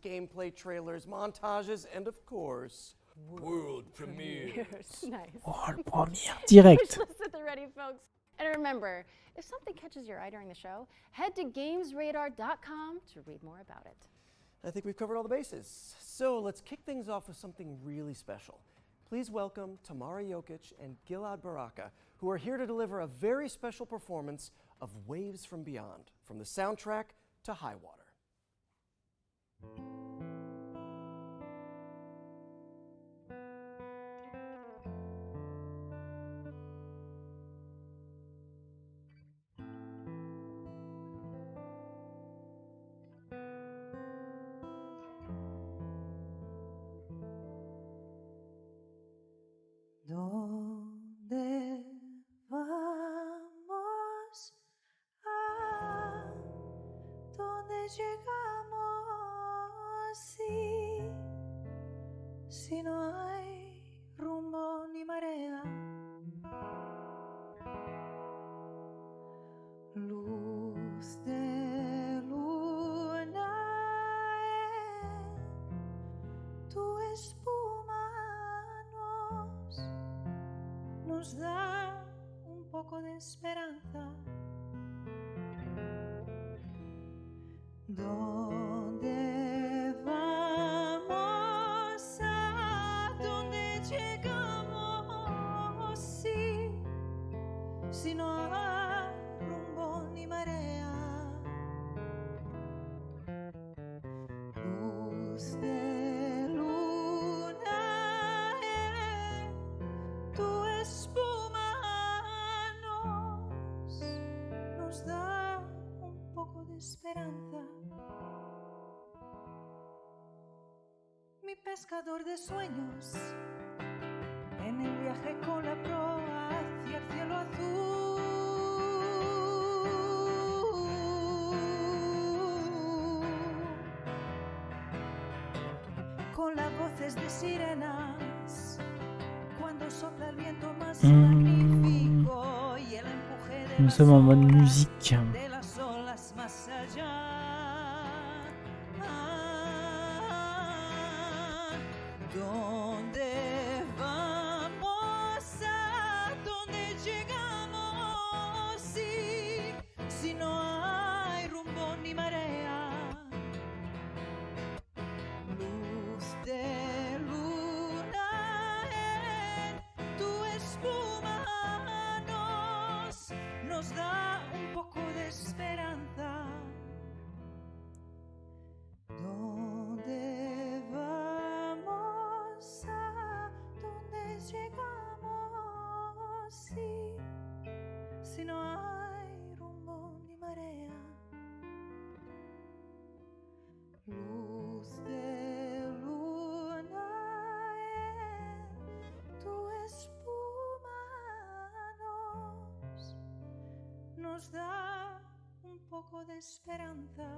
gameplay trailers, montages, and of course, world premieres. Nice. World premiere direct. Wish list at the ready, folks. And remember, if something catches your eye during the show, head to gamesradar.com to read more about it. I think we've covered all the bases. So let's kick things off with something really special. Please welcome Tamara Jokic and Gilad Baraka, who are here to deliver a very special performance of Waves from Beyond, from the soundtrack to High Water. ¿Dónde vamos? ¿A dónde llegamos? Si no hay rumbo ni marea, luz de luna en tu espuma nos da un poco de esperanza. ¿Dónde vamos? ¿A dónde llegamos? Si no hay rumbo ni marea, luz de luna en tu espuma nos da un poco de esperanza. Mi pescador de sueños, en el viaje con la proa hacia el cielo azul, con las voces de sirenas, cuando sopla el viento más magnífico y el empuje de Nous sommes en mode las musique. olas, de las olas más allá. ¿Dónde vamos? ¿A dónde llegamos? Si no hay rumbo ni marea, luz de luna en tu espuma nos da un poco de esperanza. ¿Dónde vamos? ¿A dónde llegamos? Si no hay rumbo ni marea, luz de luna en tu espuma nos da un poco de esperanza.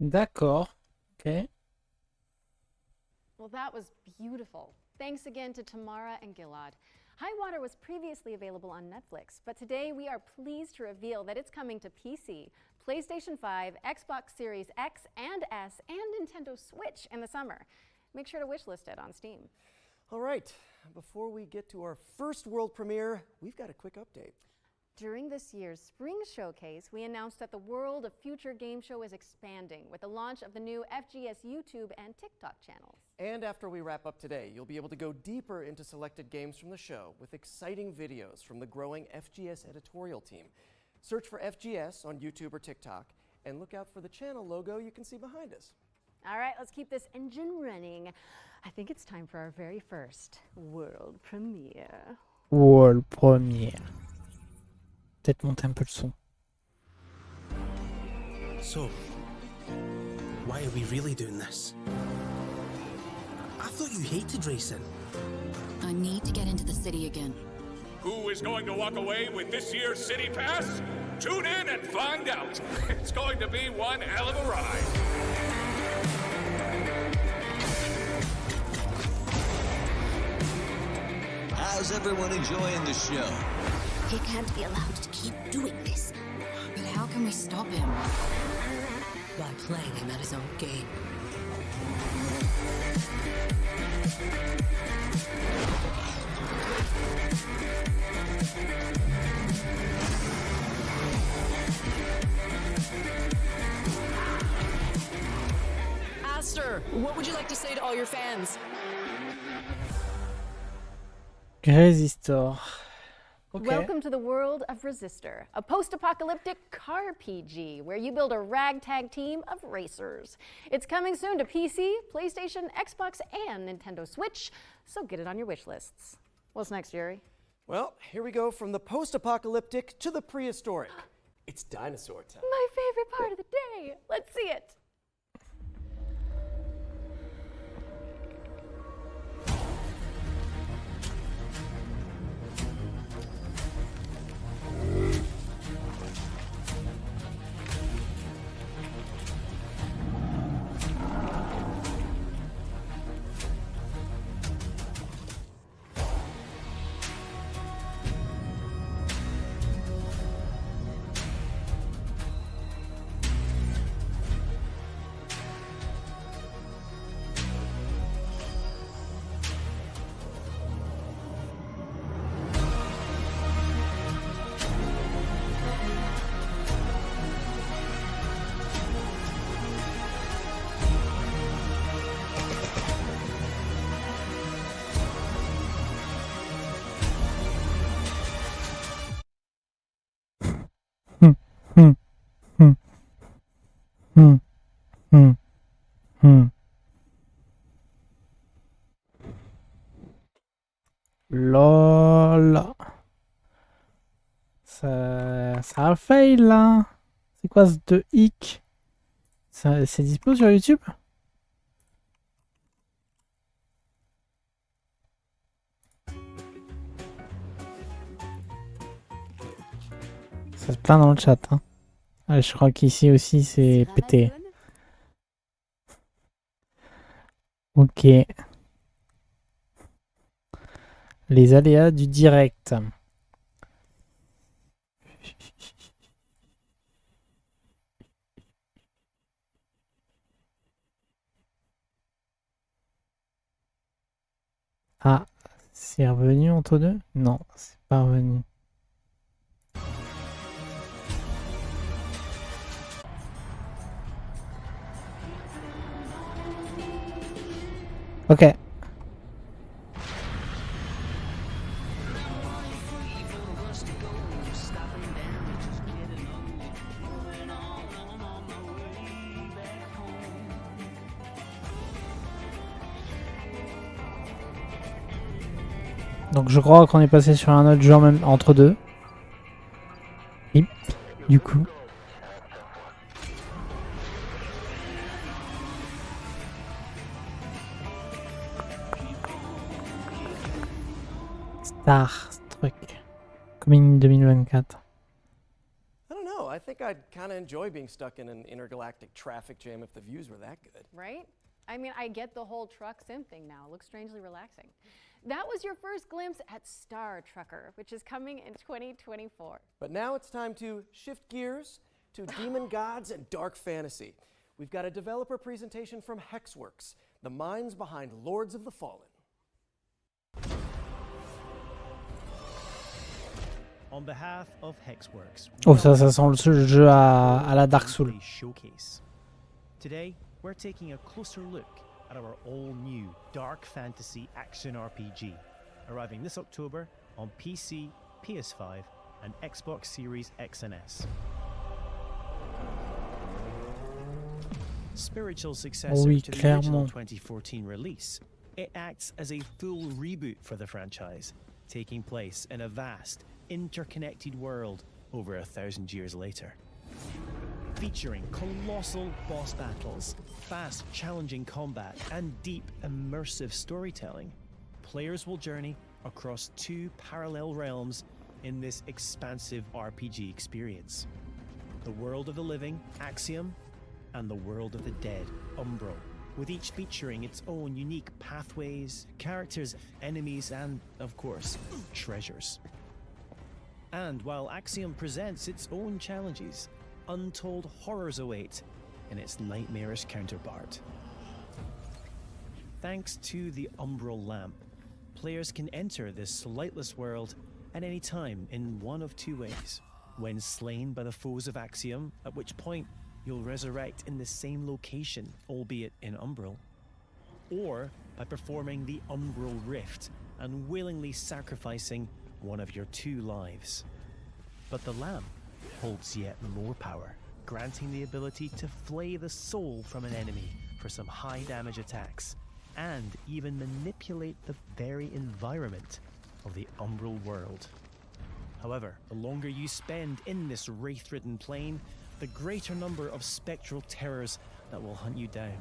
D'accord. Ok. Well, that was beautiful. Thanks again to Tamara and Gilad. High Water was previously available on Netflix, but today we are pleased to reveal that it's coming to PC, PlayStation 5, Xbox Series X and S, and Nintendo Switch in the summer. Make sure to wishlist it on Steam. All right, before we get to our first world premiere, we've got a quick update. During this year's Spring Showcase, we announced that the World of Future Game Show is expanding with the launch of the new FGS YouTube and TikTok channels. And after we wrap up today, you'll be able to go deeper into selected games from the show with exciting videos from the growing FGS editorial team. Search for FGS on YouTube or TikTok and look out for the channel logo you can see behind us. All right, let's keep this engine running. I think it's time for our very first world premiere. World premiere. Peut-être monter un peu le son. So, why are we really doing this? I thought you hated racing. I need to get into the city again. Who is going to walk away with this year's City Pass? Tune in and find out. It's going to be one hell of a ride. How's everyone enjoying the show? He can't be allowed to keep doing this. But how can we stop him? By playing him at his own game. Aster, what would you like to say to all your fans? Resistor. Okay. Welcome to the world of Resistor, a post-apocalyptic car PG where you build a ragtag team of racers. It's coming soon to PC, PlayStation, Xbox, and Nintendo Switch, so get it on your wish lists. What's next, Jerry? Well, here we go from the post-apocalyptic to the prehistoric. It's dinosaur time. My favorite part of the day. Let's see it. LOL. Ça a fail là. C'est quoi ce 2 hic? C'est dispo sur YouTube? Ça se plaint dans le chat. Hein. Ah, je crois qu'ici aussi c'est pété. Ok. Les aléas du direct. Ah, c'est revenu entre deux? Non, c'est pas revenu. Ok. Donc je crois qu'on est passé sur un autre genre même entre deux. Et du coup. Star Trek. Coming 2024. I don't know. I think I'd kind of enjoy being stuck in an intergalactic traffic jam if the views were that good. Right? I mean, I get the whole truck sim thing now. It looks strangely relaxing. That was your first glimpse at Star Trucker, which is coming in 2024. But now it's time to shift gears to demon gods and dark fantasy. We've got a developer presentation from Hexworks, the minds behind Lords of the Fallen. On behalf of Hexworks, Oh, ça sent le jeu à la Dark Souls. Showcase. Today, we're taking a closer look at our all-new dark fantasy action RPG, arriving this October on PC, PS5, and Xbox Series X and S. Spiritual successor Oui, to the original clairement. 2014 release, it acts as a full reboot for the franchise, taking place in a vast, interconnected world over 1,000 years later. featuring colossal boss battles, fast, challenging combat, and deep, immersive storytelling. Players will journey across 2 parallel realms in this expansive RPG experience. The world of the living, Axiom, and the world of the dead, Umbral, with each featuring its own unique pathways, characters, enemies, and, of course, treasures. And while Axiom presents its own challenges, untold horrors await in its nightmarish counterpart. Thanks to the Umbral Lamp, players can enter this lightless world at any time in one of 2 ways. When slain by the foes of Axiom, at which point you'll resurrect in the same location, albeit in Umbral, or by performing the Umbral Rift and willingly sacrificing one of your 2 lives. But the lamp holds yet more power, granting the ability to flay the soul from an enemy for some high damage attacks, and even manipulate the very environment of the Umbral world. However, the longer you spend in this wraith-ridden plane, the greater number of spectral terrors that will hunt you down.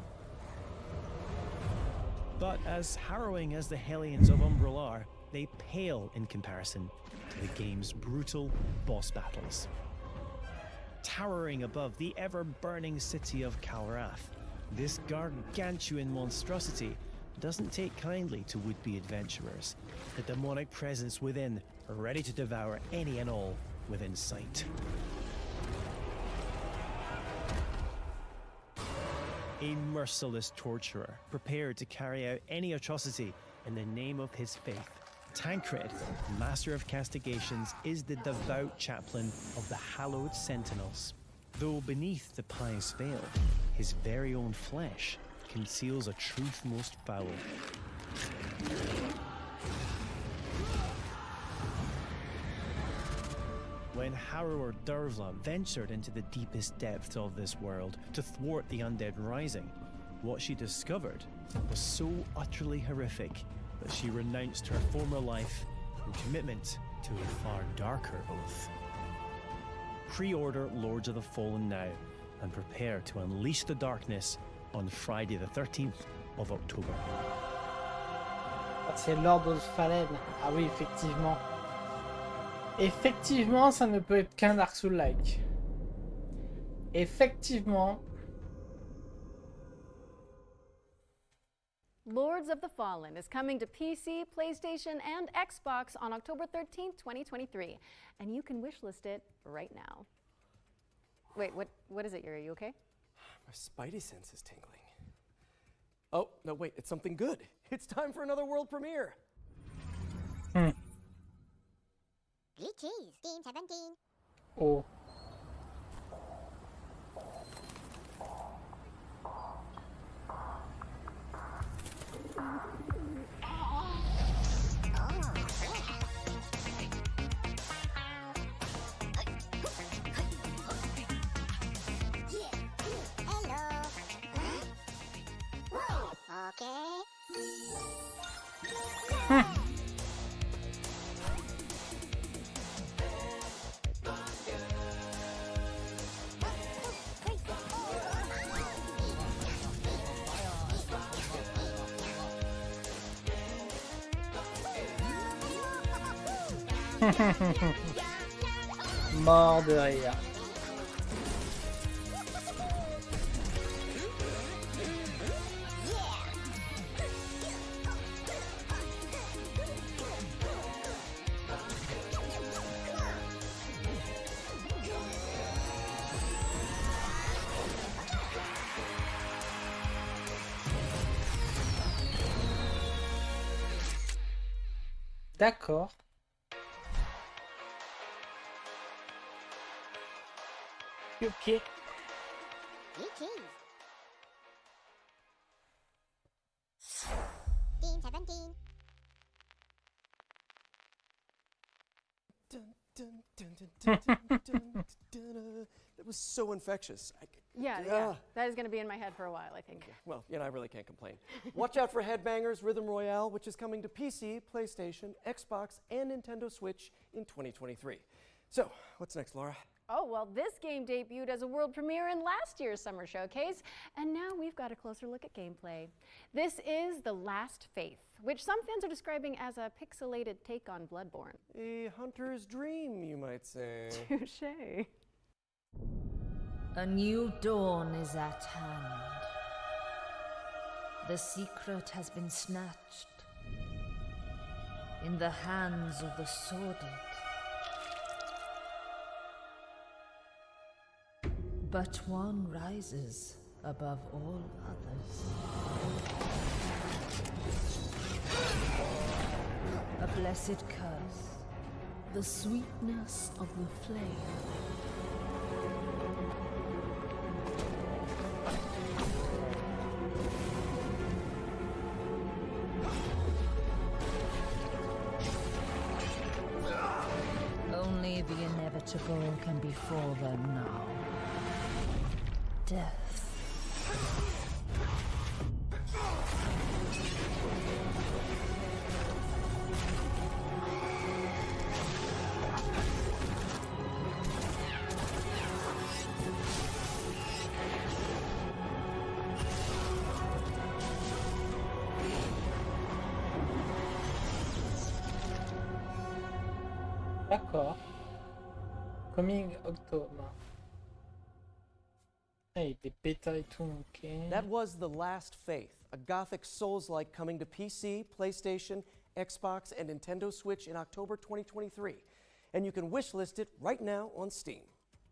But as harrowing as the Hellions of Umbral are, they pale in comparison to the game's brutal boss battles. Towering above the ever-burning city of Calrath, this gargantuan monstrosity doesn't take kindly to would-be adventurers, the demonic presence within ready to devour any and all within sight. A merciless torturer, prepared to carry out any atrocity in the name of his faith. Tancred, Master of Castigations, is the devout chaplain of the hallowed Sentinels. Though beneath the pious veil, his very own flesh conceals a truth most foul. When Harrower Dervla ventured into the deepest depths of this world to thwart the undead rising, what she discovered was so utterly horrific that she renounced her former life in commitment to a far darker oath. Pre-order Lords of the Fallen now and prepare to unleash the darkness on Friday the 13th of October. C'est Lord of the Fallen. Ah oui, effectivement. Effectivement, ça ne peut être qu'un Dark Souls-like. Effectivement. Lords of the Fallen is coming to PC, PlayStation, and Xbox on October 13th, 2023. And you can wishlist it right now. Wait, what is it, Yuri? Are you okay? My spidey sense is tingling. Oh, no, wait, it's something good. It's time for another world premiere. Blue cheese, Team 17. Oh. Mort de rire. D'accord. Ok. Blue cheese. Team 17. Dun, dun, dun, dun, dun, dun, dun, dun, dun. That was so infectious. Yeah. That is going to be in my head for a while, I think. Well, I really can't complain. Watch out for Headbangers Rhythm Royale, which is coming to PC, PlayStation, Xbox, and Nintendo Switch in 2023. So, what's next, Laura? Oh, well, this game debuted as a world premiere in last year's summer showcase, and now we've got a closer look at gameplay. This is The Last Faith, which some fans are describing as a pixelated take on Bloodborne. A hunter's dream, you might say. Touché. A new dawn is at hand. The secret has been snatched in the hands of the sordid. But one rises above all others. A blessed curse, the sweetness of the flame. Only the inevitable can befall them now. Death. D'accord. Coming October. Hey, des bêtas et tout, ok. That was The Last Faith, a gothic Souls-like coming to PC, PlayStation, Xbox, and Nintendo Switch in October 2023. And you can wishlist it right now on Steam.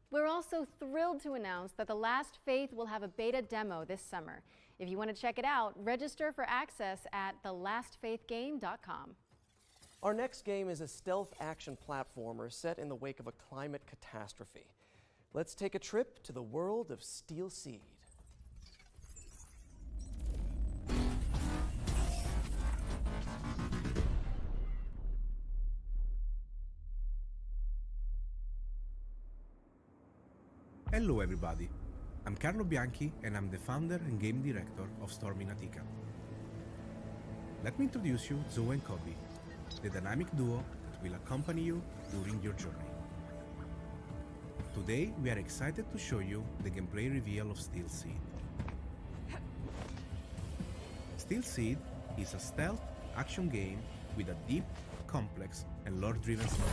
We're also thrilled to announce that The Last Faith will have a beta demo this summer. If you want to check it out, register for access at thelastfaithgame.com. Our next game is a stealth action platformer set in the wake of a climate catastrophe. Let's take a trip to the world of Steel Seed. Hello everybody, I'm Carlo Bianchi and I'm the founder and game director of Storm in Attica. Let me introduce you Zoe and Kobe, the dynamic duo that will accompany you during your journey. Today we are excited to show you the gameplay reveal of Steel Seed. Steel Seed is a stealth action game with a deep, complex and lore-driven story.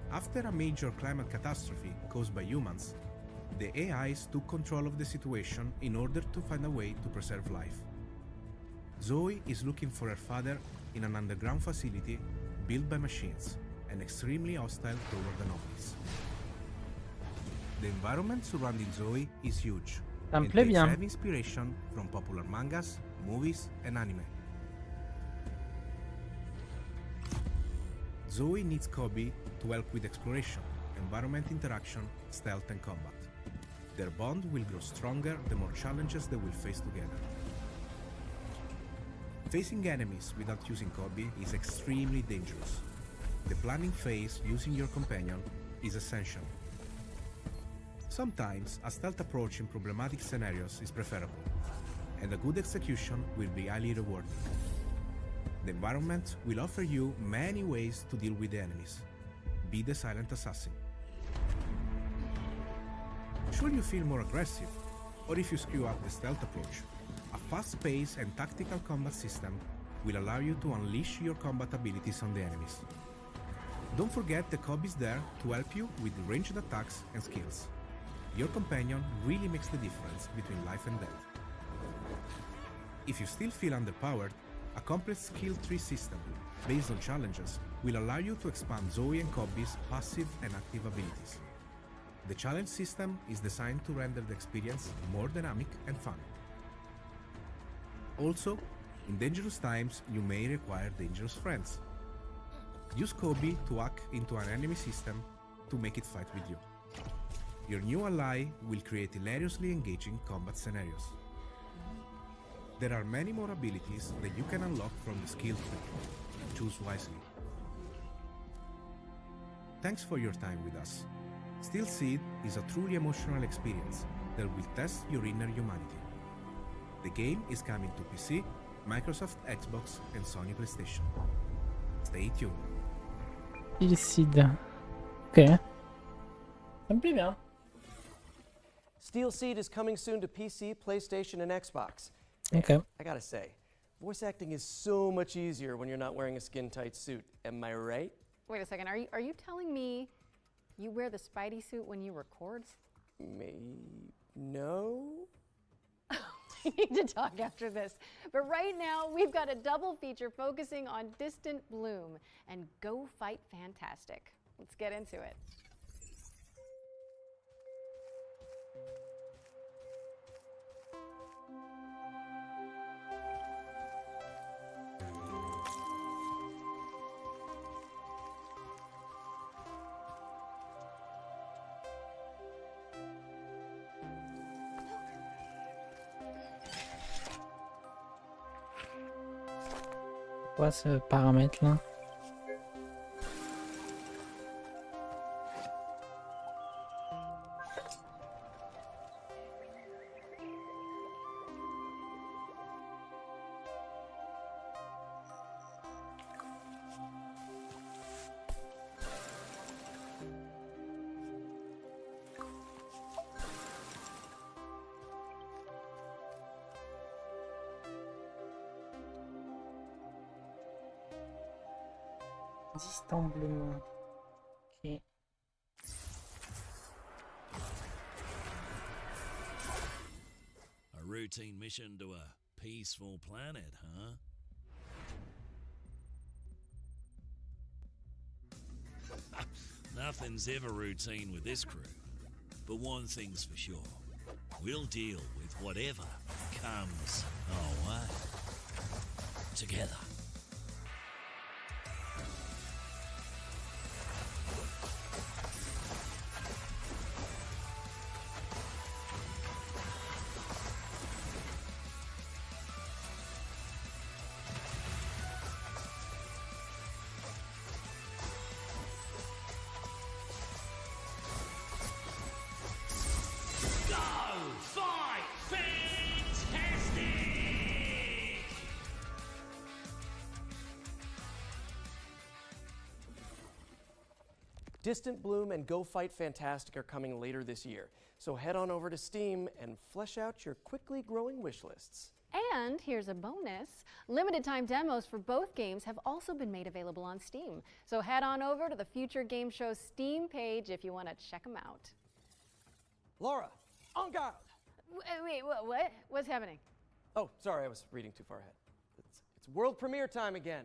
After a major climate catastrophe caused by humans, the AIs took control of the situation in order to find a way to preserve life. Zoe is looking for her father in an underground facility built by machines and extremely hostile toward anomalies. The environment surrounding Zoe is huge and takes heavy inspiration from popular mangas, movies and anime. Zoe needs Kobe to help with exploration, environment interaction, stealth and combat. Their bond will grow stronger the more challenges they will face together. Facing enemies without using Kobe is extremely dangerous. The planning phase using your companion is essential. Sometimes a stealth approach in problematic scenarios is preferable, and a good execution will be highly rewarding. The environment will offer you many ways to deal with the enemies. Be the silent assassin. Should you feel more aggressive, or if you screw up the stealth approach, a fast-paced and tactical combat system will allow you to unleash your combat abilities on the enemies. Don't forget the Kobe is there to help you with ranged attacks and skills. Your companion really makes the difference between life and death. If you still feel underpowered, a complex skill tree system based on challenges will allow you to expand Zoe and Kobe's passive and active abilities. The challenge system is designed to render the experience more dynamic and fun. Also, in dangerous times, you may require dangerous friends. Use Kobe to hack into an enemy system to make it fight with you. Your new ally will create hilariously engaging combat scenarios. There are many more abilities that you can unlock from the skill tree. Choose wisely. Thanks for your time with us. Steel Seed is a truly emotional experience that will test your inner humanity. The game is coming to PC, Microsoft Xbox and Sony PlayStation. Stay tuned. Steel Seed. Ok. Ça me plaît bien. Steel Seed is coming soon to PC, PlayStation, and Xbox. Okay. And I gotta say, voice acting is so much easier when you're not wearing a skin-tight suit. Am I right? Wait a second, are you telling me you wear the Spidey suit when you record? No? We need to talk after this. But right now, we've got a double feature focusing on Distant Bloom and Go Fight Fantastic. Let's get into it. Quoi ce paramètre là? Distamblement. Ok. A routine mission to a peaceful planet, huh? Nothing's ever routine with this crew. But one thing's for sure. We'll deal with whatever comes our way. Together. Distant Bloom and Go Fight Fantastic are coming later this year, so head on over to Steam and flesh out your quickly growing wish lists. And here's a bonus. Limited time demos for both games have also been made available on Steam. So head on over to the Future Game Show's Steam page if you want to check them out. Laura, en garde! Wait, what? What's happening? Oh, sorry, I was reading too far ahead. It's world premiere time again.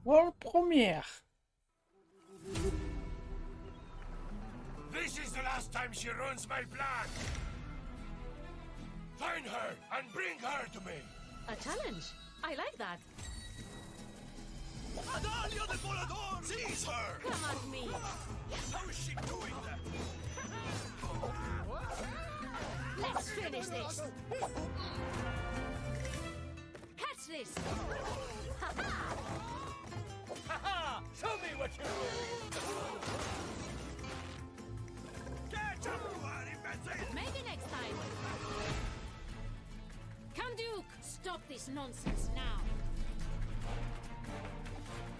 World premiere. This is the last time she ruins my plan. Find her and bring her to me. A challenge. I like that. Adalia de Volador! Seize her! Come at me. How is she doing that? Let's finish this. Catch this. Ha-ha! Show me what you do! Get up, imbecile! Maybe next time. Come, Duke! Stop this nonsense now.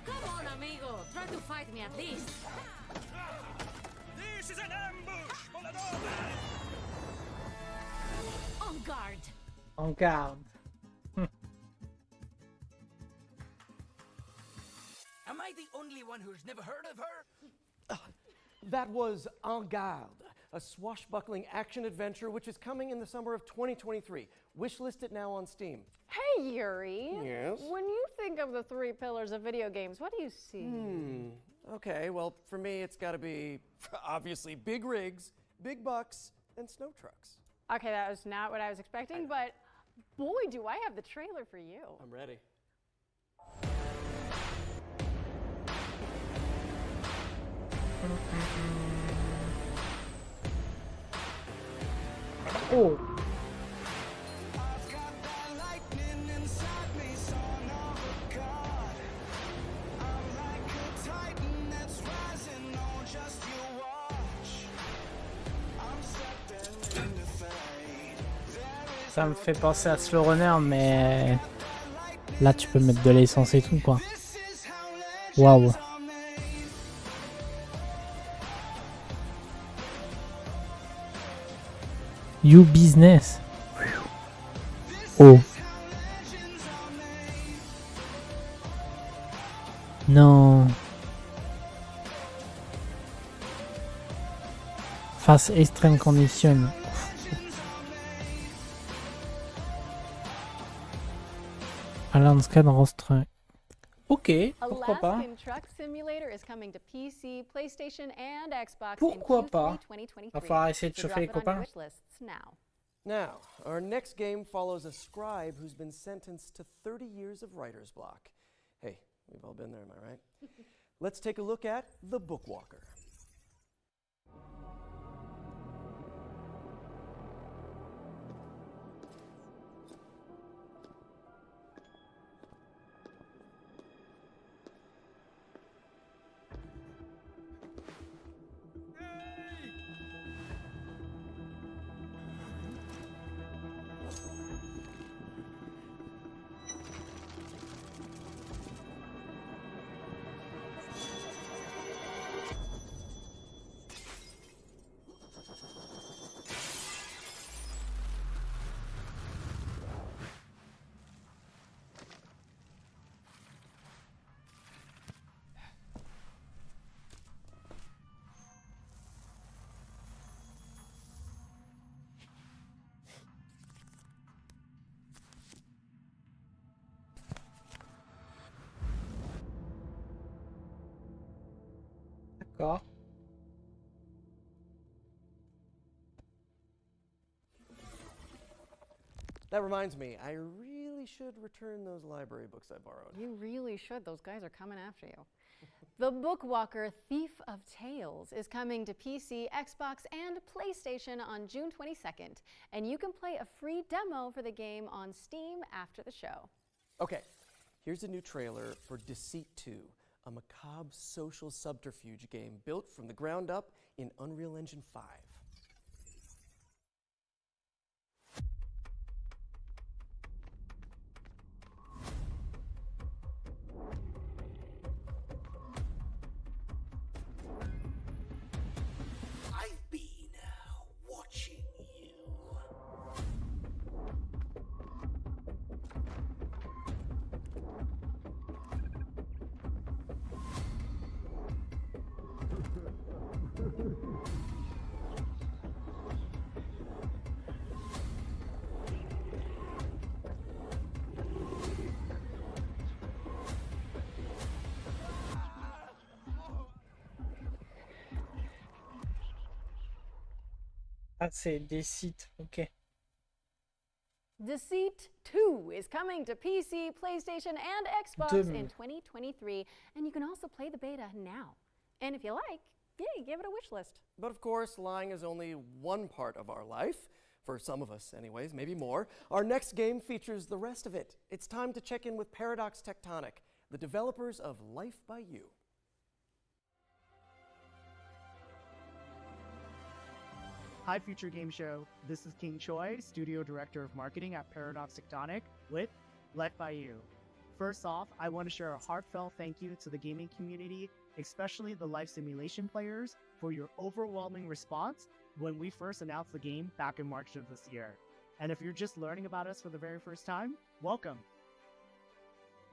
Come on, amigo. Try to fight me at least. This is an ambush! Volador! On guard. En garde. Am I the only one who's never heard of her? That was En Garde, a swashbuckling action-adventure which is coming in the summer of 2023. Wishlist it now on Steam. Hey, Yuri. Yes? When you think of the three pillars of video games, what do you see? Okay, well, for me, it's got to be, obviously, big rigs, big bucks, and snow trucks. Okay, that was not what I was expecting, but boy, do I have the trailer for you. I'm ready. Oh. Ça me fait penser à Slow Runner, mais là tu peux mettre de l'essence et tout quoi. Waouh. You business. Oh. Non. Face extreme condition. Alaska Roster. Ok, pourquoi pas. Alaskan Truck Simulator is coming to PC, PlayStation, and Xbox Pourquoi in Q3 pas. 2023. Va falloir essayer de So chauffer les drop it on your copains. wish lists now. Now, our next game follows a scribe who's been sentenced to 30 years of writer's block. Hey, we've all been there, am I right? Let's take a look at The Bookwalker. D'accord. That reminds me, I really should return those library books I borrowed. You really should. Those guys are coming after you. The Bookwalker Thief of Tales is coming to PC, Xbox, and PlayStation on June 22nd, and you can play a free demo for the game on Steam after the show. Okay, here's a new trailer for Deceit 2, a macabre social subterfuge game built from the ground up in Unreal Engine 5. I've been watching you. Ah, c'est des sites, ok. Deceit 2 is coming to PC, PlayStation, and Xbox in 2023, and you can also play the beta now. And if you like, yeah, give it a wish list. But of course, lying is only one part of our life. For some of us, anyways, maybe more. Our next game features the rest of it. It's time to check in with Paradox Tectonic, the developers of Life by You. Hi, Future Game Show. This is King Choi, Studio Director of Marketing at Paradox Tectonic with Life by You. First off, I want to share a heartfelt thank you to the gaming community, especially the life simulation players, for your overwhelming response when we first announced the game back in March of this year. And if you're just learning about us for the very first time, welcome.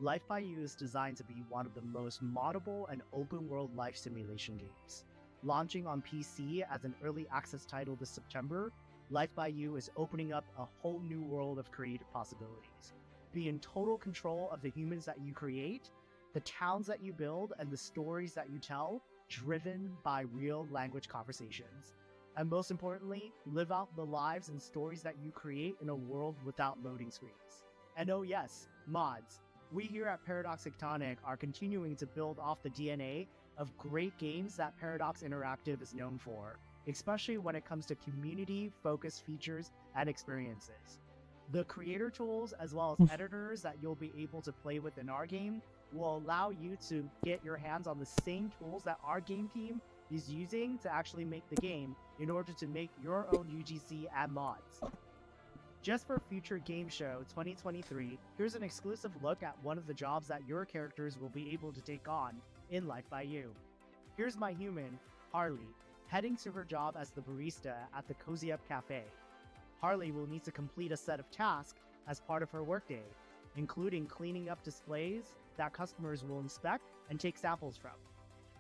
Life by You is designed to be one of the most moddable and open world life simulation games. Launching on PC as an early access title this September, Life by You is opening up a whole new world of creative possibilities. Be in total control of the humans that you create, the towns that you build, and the stories that you tell, driven by real language conversations. And most importantly, live out the lives and stories that you create in a world without loading screens. And oh yes, mods. We here at Paradox Tectonic are continuing to build off the DNA of great games that Paradox Interactive is known for, especially when it comes to community-focused features and experiences. The creator tools as well as editors that you'll be able to play with in our game will allow you to get your hands on the same tools that our game team is using to actually make the game in order to make your own UGC and mods. Just for Future Game Show 2023, here's an exclusive look at one of the jobs that your characters will be able to take on in Life by You. Here's my human, Harley, heading to her job as the barista at the Cozy Up Cafe. Harley will need to complete a set of tasks as part of her workday, including cleaning up displays that customers will inspect and take samples from.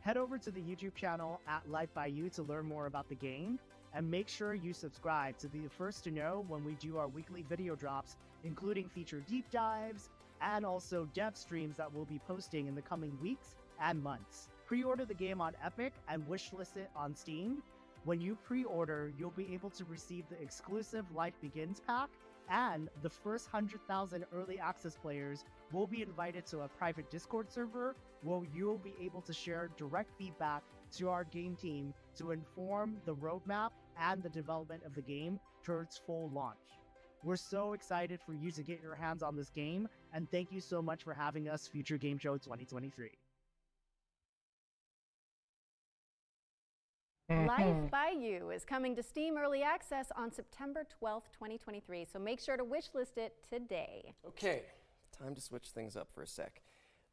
Head over to the YouTube channel at Life by You to learn more about the game, and make sure you subscribe to be the first to know when we do our weekly video drops, including feature deep dives, and also dev streams that we'll be posting in the coming weeks and months. Pre-order the game on Epic and wishlist it on Steam. When you pre-order, you'll be able to receive the exclusive Life Begins pack, and the first 100,000 early access players will be invited to a private Discord server where you'll be able to share direct feedback to our game team to inform the roadmap and the development of the game towards full launch. We're so excited for you to get your hands on this game, and thank you so much for having us Future Game Show 2023. Life by You is coming to Steam Early Access on September 12th, 2023, so make sure to wishlist it today. Okay, time to switch things up for a sec.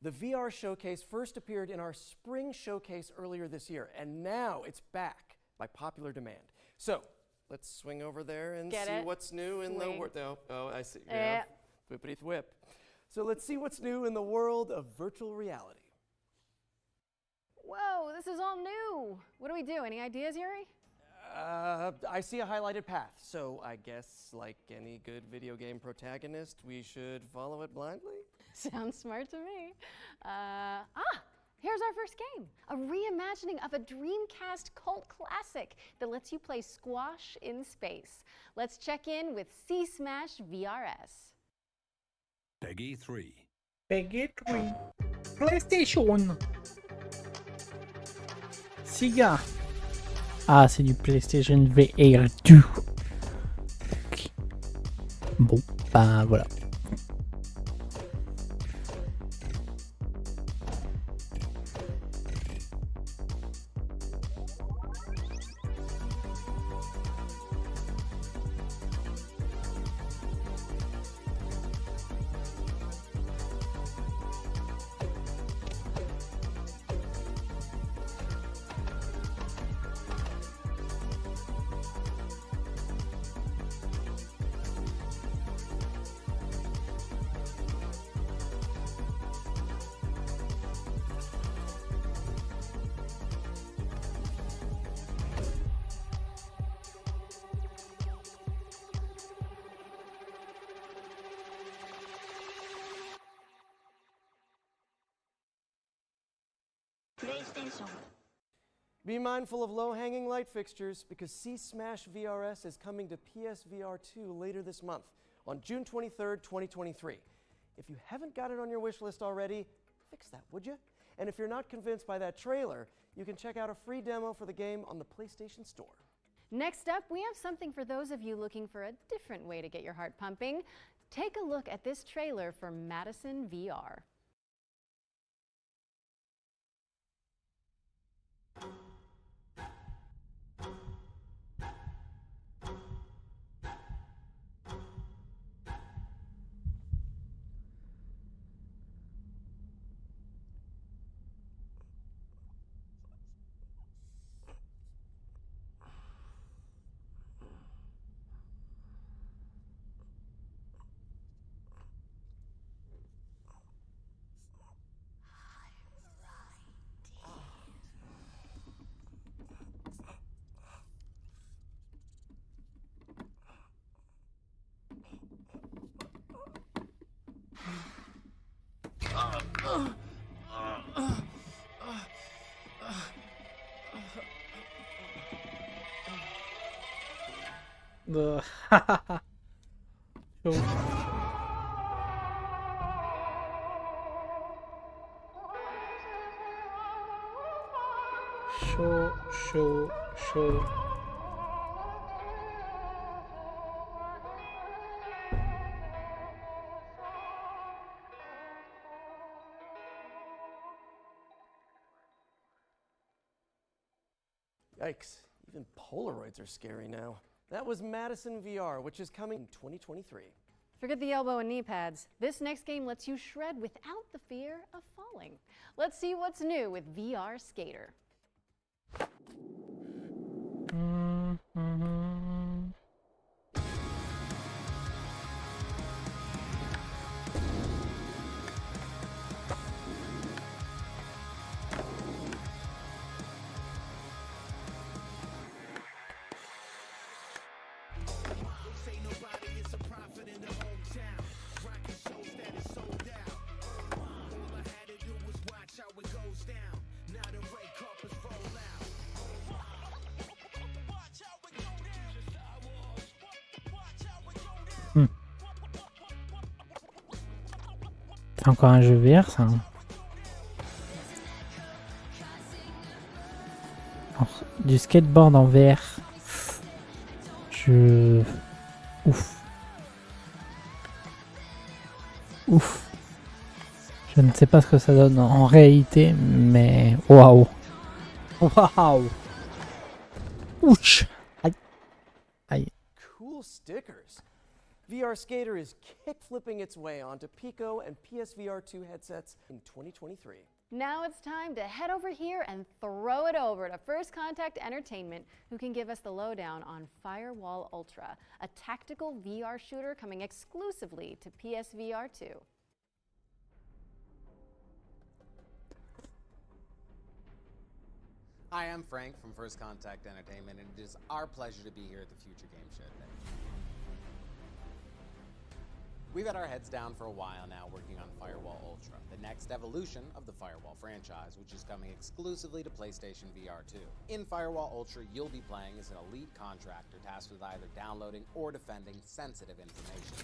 The VR showcase first appeared in our spring showcase earlier this year, and now it's back by popular demand. So let's swing over there and see what's new in the world. Oh, I see. Yeah. Whippity whip. So let's see what's new in the world of virtual reality. Whoa, this is all new. What do we do? Any ideas, Yuri? I see a highlighted path, so I guess like any good video game protagonist, we should follow it blindly? Sounds smart to me. Here's our first game. A reimagining of a Dreamcast cult classic that lets you play squash in space. Let's check in with C-Smash VRS. Peggy 3. Peggy 3. PlayStation. Siga. Ah, c'est du PlayStation VR 2. Okay. Bon, bah voilà. PlayStation. Be mindful of low-hanging light fixtures because C-Smash VRS is coming to PSVR 2 later this month on June 23rd, 2023. If you haven't got it on your wish list already, fix that, would you? And if you're not convinced by that trailer, you can check out a free demo for the game on the PlayStation Store. Next up, we have something for those of you looking for a different way to get your heart pumping. Take a look at this trailer for Madison VR. Chaud. Yikes, even Polaroids are scary now. That was Madison VR, which is coming in 2023. Forget the elbow and knee pads. This next game lets you shred without the fear of falling. Let's see what's new with VR Skater. Encore un jeu VR, ça. Alors, du skateboard en VR. Ouf. Ouf. Je ne sais pas ce que ça donne en réalité, mais waouh. Waouh. Ouch. Aïe. Aïe. Cool stickers. VR Skater is kick-flipping its way onto Pico and PSVR 2 headsets in 2023. Now it's time to head over here and throw it over to First Contact Entertainment, who can give us the lowdown on Firewall Ultra, a tactical VR shooter coming exclusively to PSVR 2. Hi, I'm Frank from First Contact Entertainment, and it is our pleasure to be here at the Future Game Show today. We've had our heads down for a while now working on Firewall Ultra, the next evolution of the Firewall franchise, which is coming exclusively to PlayStation VR 2. In Firewall Ultra, you'll be playing as an elite contractor tasked with either downloading or defending sensitive information.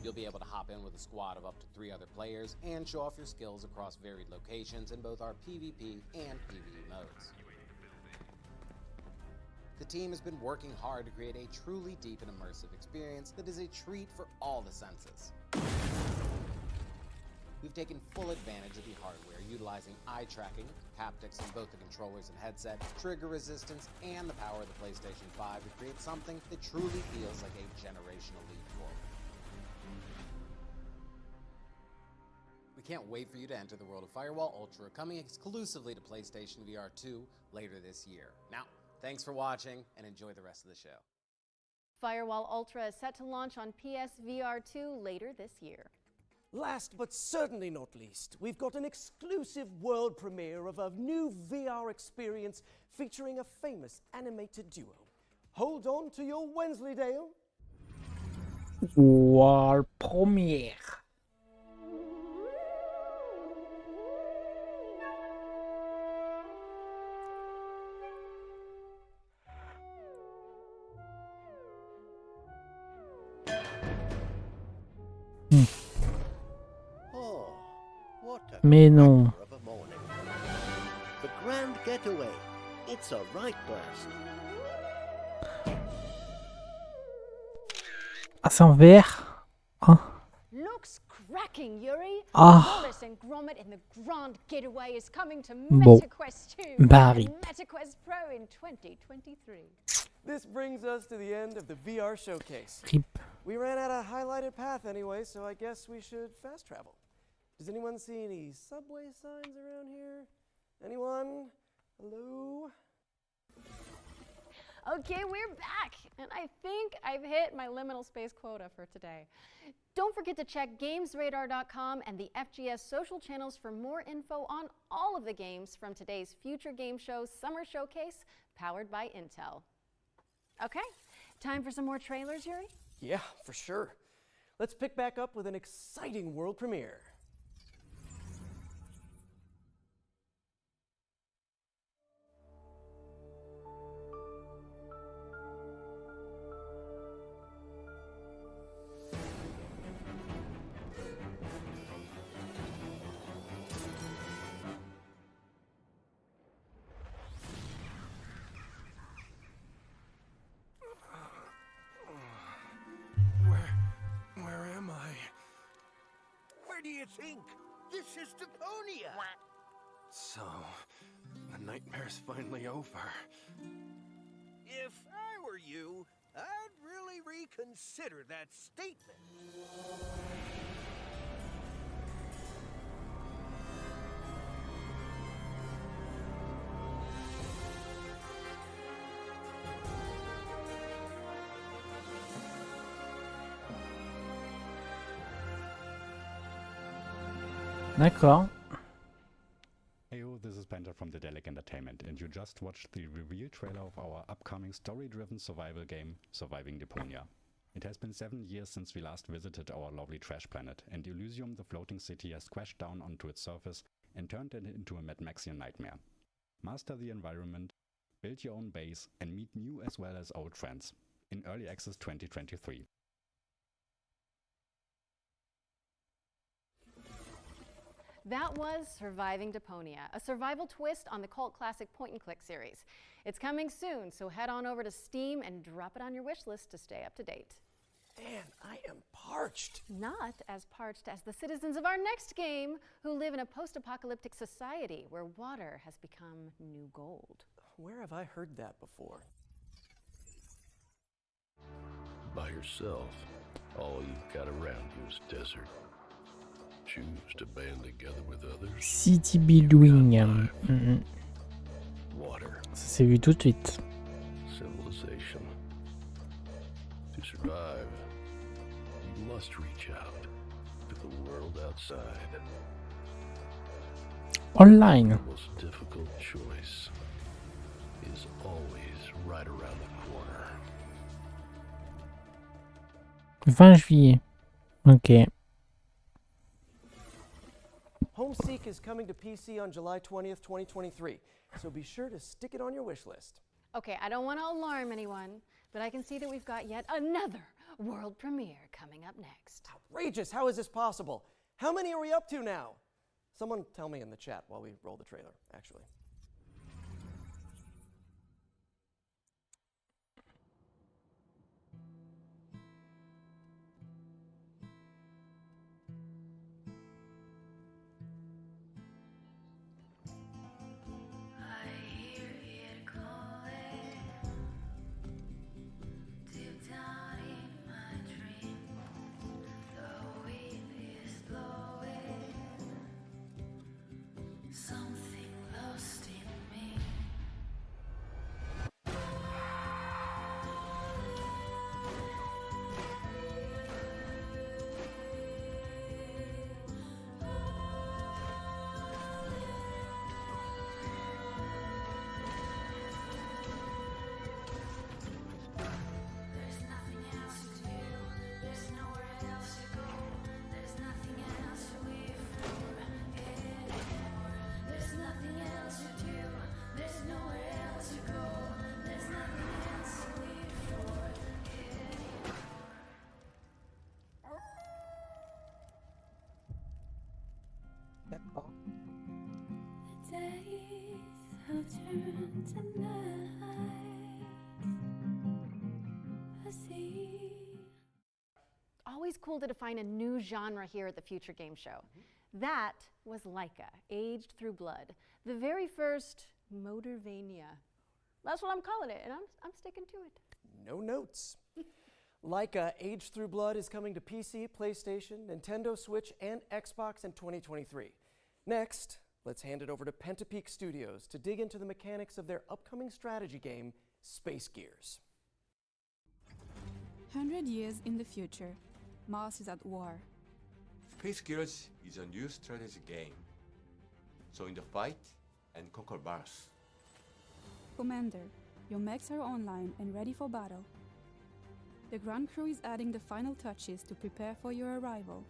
You'll be able to hop in with a squad of up to 3 other players and show off your skills across varied locations in both our PvP and PvE modes. The team has been working hard to create a truly deep and immersive experience that is a treat for all the senses. We've taken full advantage of the hardware, utilizing eye tracking, haptics in both the controllers and headset, trigger resistance, and the power of the PlayStation 5 to create something that truly feels like a generational leap forward. We can't wait for you to enter the world of Firewall Ultra, coming exclusively to PlayStation VR 2 later this year. Now, thanks for watching, and enjoy the rest of the show. Firewall Ultra is set to launch on PSVR 2 later this year. Last but certainly not least, we've got an exclusive world premiere of a new VR experience featuring a famous animated duo. Hold on to your Wensleydale. World premiere. Mais non. The grand getaway. It's a right blast. Ah, c'est en VR. Ah. Looks cracking, Yuri. Ah. Wallace and Gromit in the Grand Getaway is coming to Bon. MetaQuest 2 Barry. and MetaQuest Pro in 2023. This brings us to the end of the VR showcase. Rip. We ran out of highlighted path anyway, so I guess we should fast travel. Does anyone see any subway signs around here? Anyone? Hello? Okay, we're back, and I think I've hit my liminal space quota for today. Don't forget to check GamesRadar.com and the FGS social channels for more info on all of the games from today's Future Game Show Summer Showcase, powered by Intel. Okay, time for some more trailers, Yuri? Yeah, for sure. Let's pick back up with an exciting world premiere. Where am I? Where do you think? This is Deponia! So, the nightmare's finally over. If I were you, I'd really reconsider that statement. D'accord. Heyo, this is Penta from Dedelic Entertainment, and you just watched the review trailer of our upcoming story-driven survival game, Surviving Deponia. It has been 7 years since we last visited our lovely trash planet, and Elysium, the floating city, has crashed down onto its surface and turned it into a Mad Maxian nightmare. Master the environment, build your own base, and meet new as well as old friends. In Early Access 2023. That was Surviving Deponia, a survival twist on the cult classic point-and-click series. It's coming soon, so head on over to Steam and drop it on your wish list to stay up to date. Man, I am parched. Not as parched as the citizens of our next game, who live in a post-apocalyptic society where water has become new gold. Where have I heard that before? By yourself, all you've got around you is desert. Choose to band together with others. City building. Water. Ça s'est vu tout de suite. Civilization. To survive, you must reach out to the world outside. Online. The most difficult choice is always right around the corner. 20 juillet. Ok. Homeseek is coming to PC on July 20th, 2023, so be sure to stick it on your wish list. Okay, I don't want to alarm anyone, but I can see that we've got yet another world premiere coming up next. Outrageous! How is this possible? How many are we up to now? Someone tell me in the chat while we roll the trailer, actually. Something lost in me. There's nothing else to do. There's nowhere else to go. There's nothing else to live for anymore. There's nothing else to do. There's nowhere else to go. There's nothing else to live for anymore. The days have turned to night. I see. Always cool to define a new genre here at the Future Game Show. That was Laika, Aged Through Blood, the very first Motorvania. That's what I'm calling it, and I'm sticking to it. No notes. Laika, Aged Through Blood is coming to PC, PlayStation, Nintendo Switch, and Xbox in 2023. Next, let's hand it over to Pentapeak Studios to dig into the mechanics of their upcoming strategy game, Space Gears. 100 years in the future, Mars is at war. Space Gears is a new strategy game. So in the fight and conquer Mars. Commander, your mechs are online and ready for battle. The ground crew is adding the final touches to prepare for your arrival.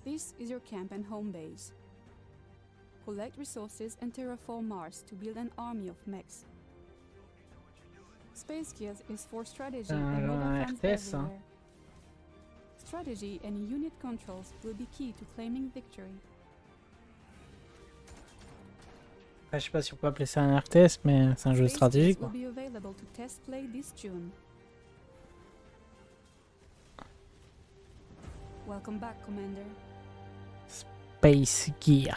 This is your camp and home base. Collect resources and terraform Mars to build an army of mechs. Space Gears is for strategy and mobile fans everywhere. Strategy and unit controls will be key to claiming victory. Je sais pas si on peut appeler ça un RTS, mais c'est un jeu de stratégie, quoi. Will be available to test play this June. Welcome back, Commander. Space Gear.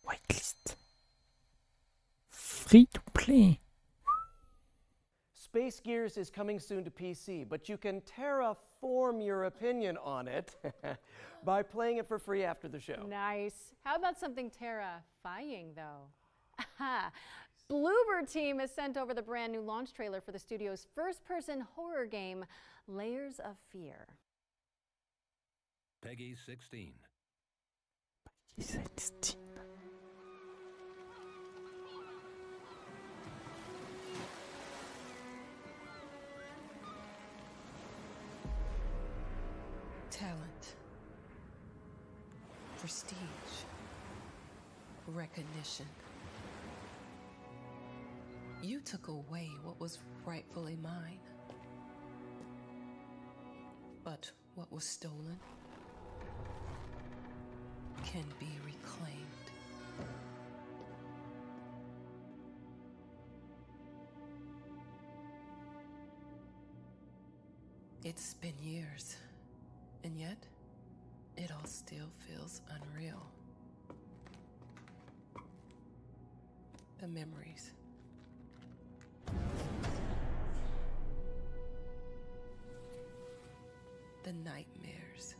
Whitelist. Free to play. Space Gears is coming soon to PC, but you can terraform your opinion on it by playing it for free after the show. Nice. How about something terrifying, though? Aha! Bloober Team has sent over the brand new launch trailer for the studio's first-person horror game, Layers of Fear. Peggy 16. Peggy 16. Talent, prestige, recognition. You took away what was rightfully mine. But what was stolen can be reclaimed. It's been years, and yet it all still feels unreal. The memories. The nightmares.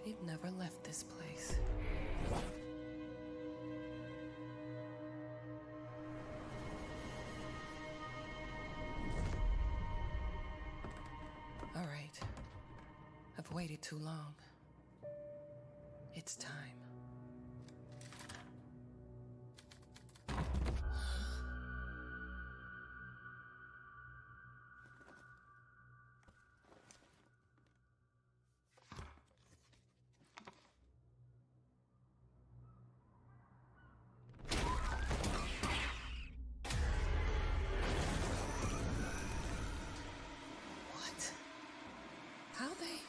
They've never left this place. All right. I've waited too long. It's time. What? How they?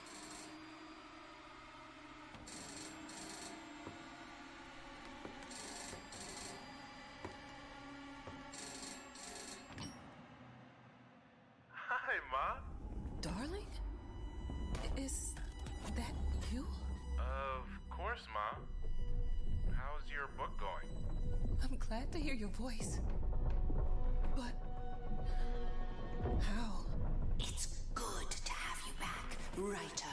Hi, Ma. Darling? Is that you? Of course, Ma. How's your book going? I'm glad to hear your voice. But how? It's good to have you back, writer.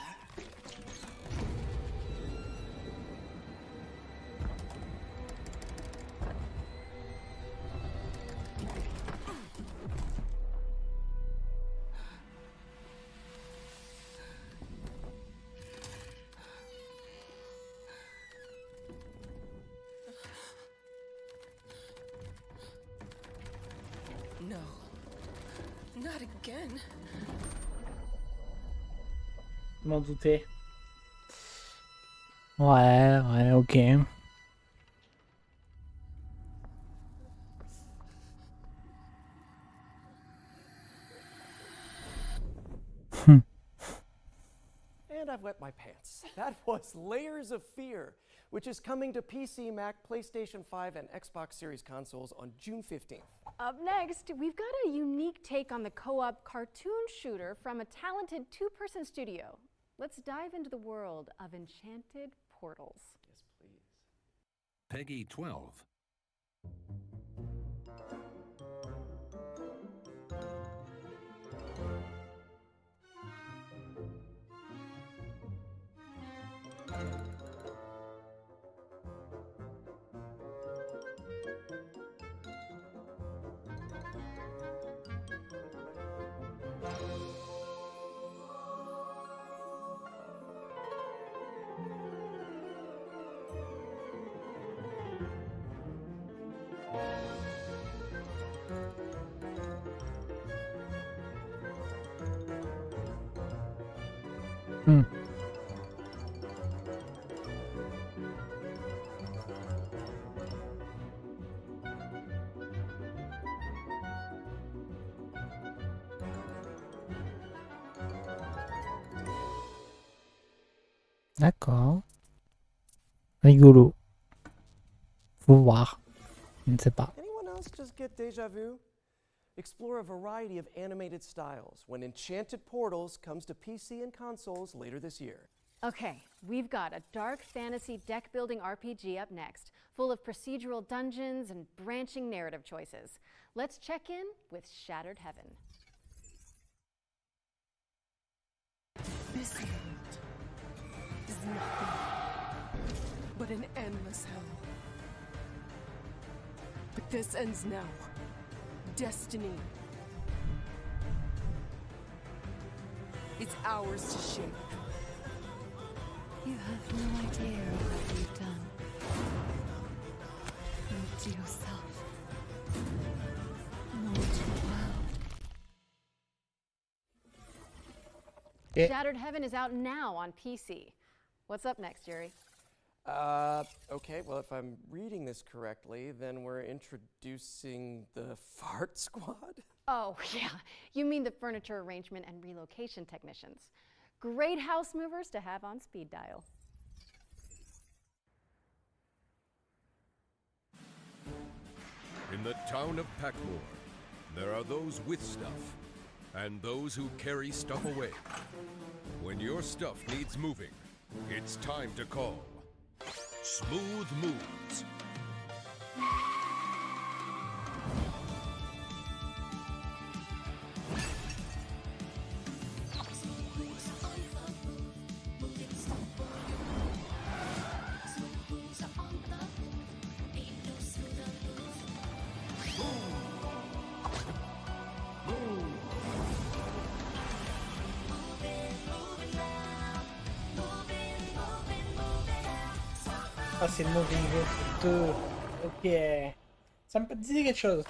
No. Not again. Je m'en doutais. Ouais, ok. And I've wet my pants. That was Layers of Fear, which is coming to PC, Mac, PlayStation 5, and Xbox Series consoles on June 15th. Up next, we've got a unique take on the co-op cartoon shooter from a talented two-person studio. Let's dive into the world of Enchanted Portals. Yes, please. Peggy 12. D'accord. Rigolo. Faut voir. Je ne sais pas. Anyone else just get deja vu? Explore a variety of animated styles when Enchanted Portals comes to PC and consoles later this year. Okay, we've got a dark fantasy deck-building RPG up next, full of procedural dungeons and branching narrative choices. Let's check in with Shattered Heaven. This world is nothing but an endless hell. But this ends now. Destiny. It's ours to shape. You have no idea of what you've done. Not to yourself, nor to the world. Shattered Heaven is out now on PC. What's up next, Jerry? Okay, well, if I'm reading this correctly, then we're introducing the Fart Squad? Oh, yeah. You mean the furniture arrangement and relocation technicians. Great house movers to have on speed dial. In the town of Packmore, there are those with stuff and those who carry stuff away. When your stuff needs moving, it's time to call Smooth Moves. Ah, c'est le moving 2. Ok. Ça me disait quelque chose.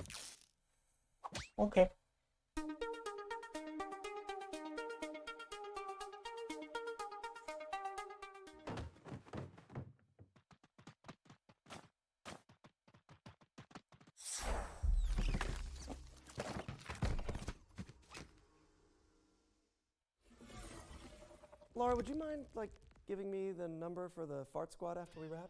Ok. Laura, would you mind, giving me the number for the fart squad after we wrap?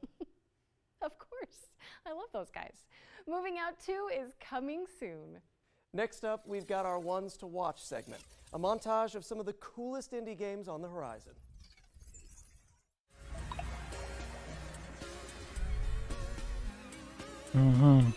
Of course. I love those guys. Moving Out 2 is coming soon. Next up, we've got our Ones to Watch segment, a montage of some of the coolest indie games on the horizon. Mhm.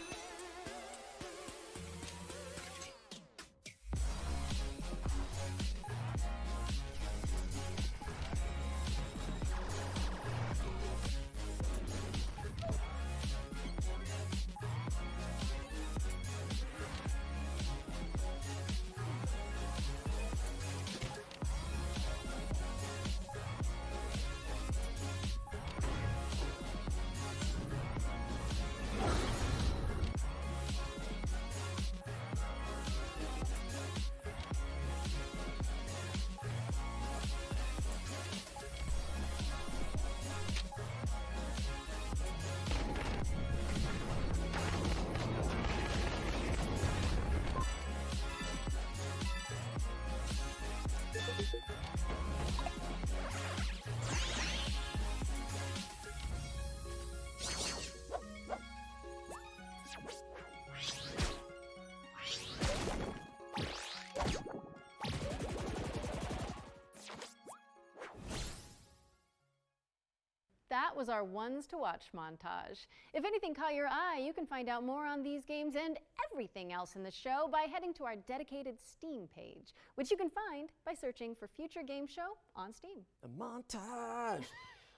That was our Ones to Watch montage. If anything caught your eye, you can find out more on these games and everything else in the show by heading to our dedicated Steam page, which you can find by searching for Future Game Show on Steam. A montage!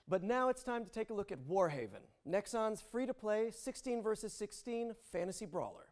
But now it's time to take a look at Warhaven, Nexon's free-to-play 16 vs. 16 fantasy brawler.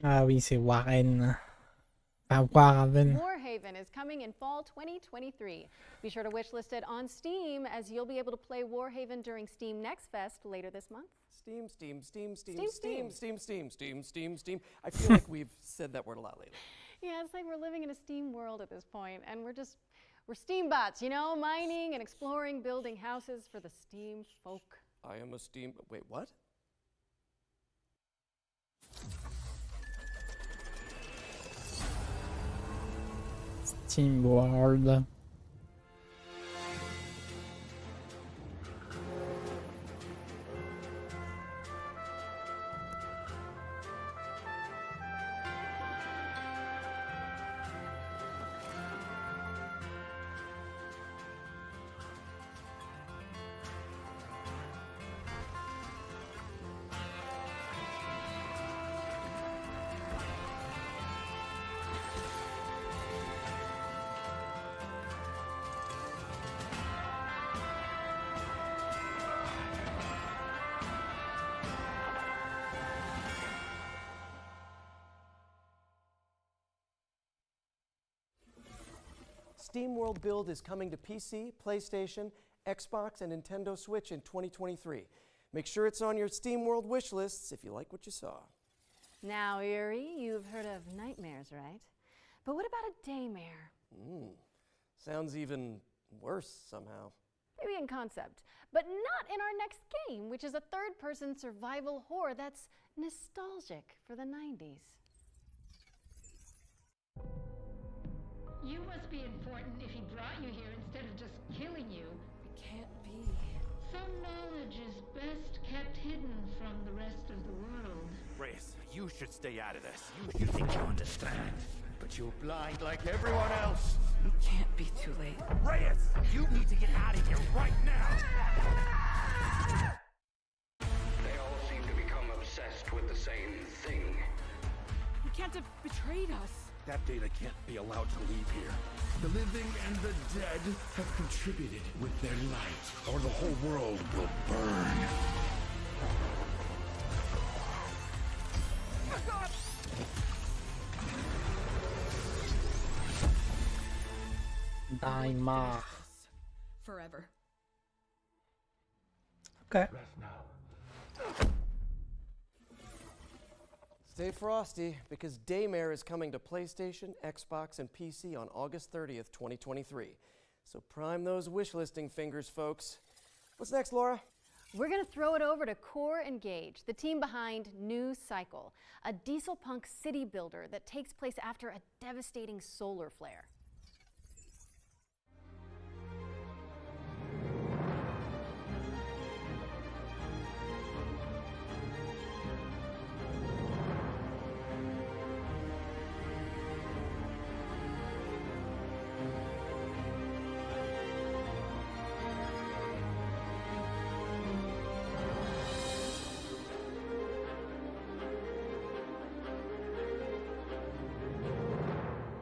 Ah oui, c'est Warren. Enfin, Warhaven. Warhaven is coming in fall 2023. Be sure to wishlist it on Steam, as you'll be able to play Warhaven during Steam Next Fest later this month. Steam, Steam, Steam, Steam, Steam, Steam, Steam. Steam, Steam, Steam, Steam, Steam. I feel like we've said that word a lot lately. Yeah, it's like we're living in a Steam world at this point, and we're Steam bots, you know, mining and exploring, building houses for the Steam folk. I am a Steam. Wait, what? Steam World. SteamWorld build is coming to PC, PlayStation, Xbox, and Nintendo Switch in 2023. Make sure it's on your SteamWorld wish lists if you like what you saw. Now, Erie, you've heard of nightmares, right? But what about a daymare? Sounds even worse somehow. Maybe in concept, but not in our next game, which is a third-person survival horror that's nostalgic for the 90s. You must be important if he brought you here instead of just killing you. It can't be. Some knowledge is best kept hidden from the rest of the world. Reyes, you should stay out of this. You think you understand, but you're blind like everyone else. It can't be too late. Reyes, you need to get out of here right now. They all seem to become obsessed with the same thing. He can't have betrayed us. That data can't be allowed to leave here. The living and the dead have contributed with their light, or the whole world will burn. Daimar. Forever. Okay. Stay frosty, because Daymare is coming to PlayStation, Xbox, and PC on August 30th, 2023. So prime those wishlisting fingers, folks. What's next, Laura? We're going to throw it over to Core Engage, the team behind New Cycle, a diesel punk city builder that takes place after a devastating solar flare.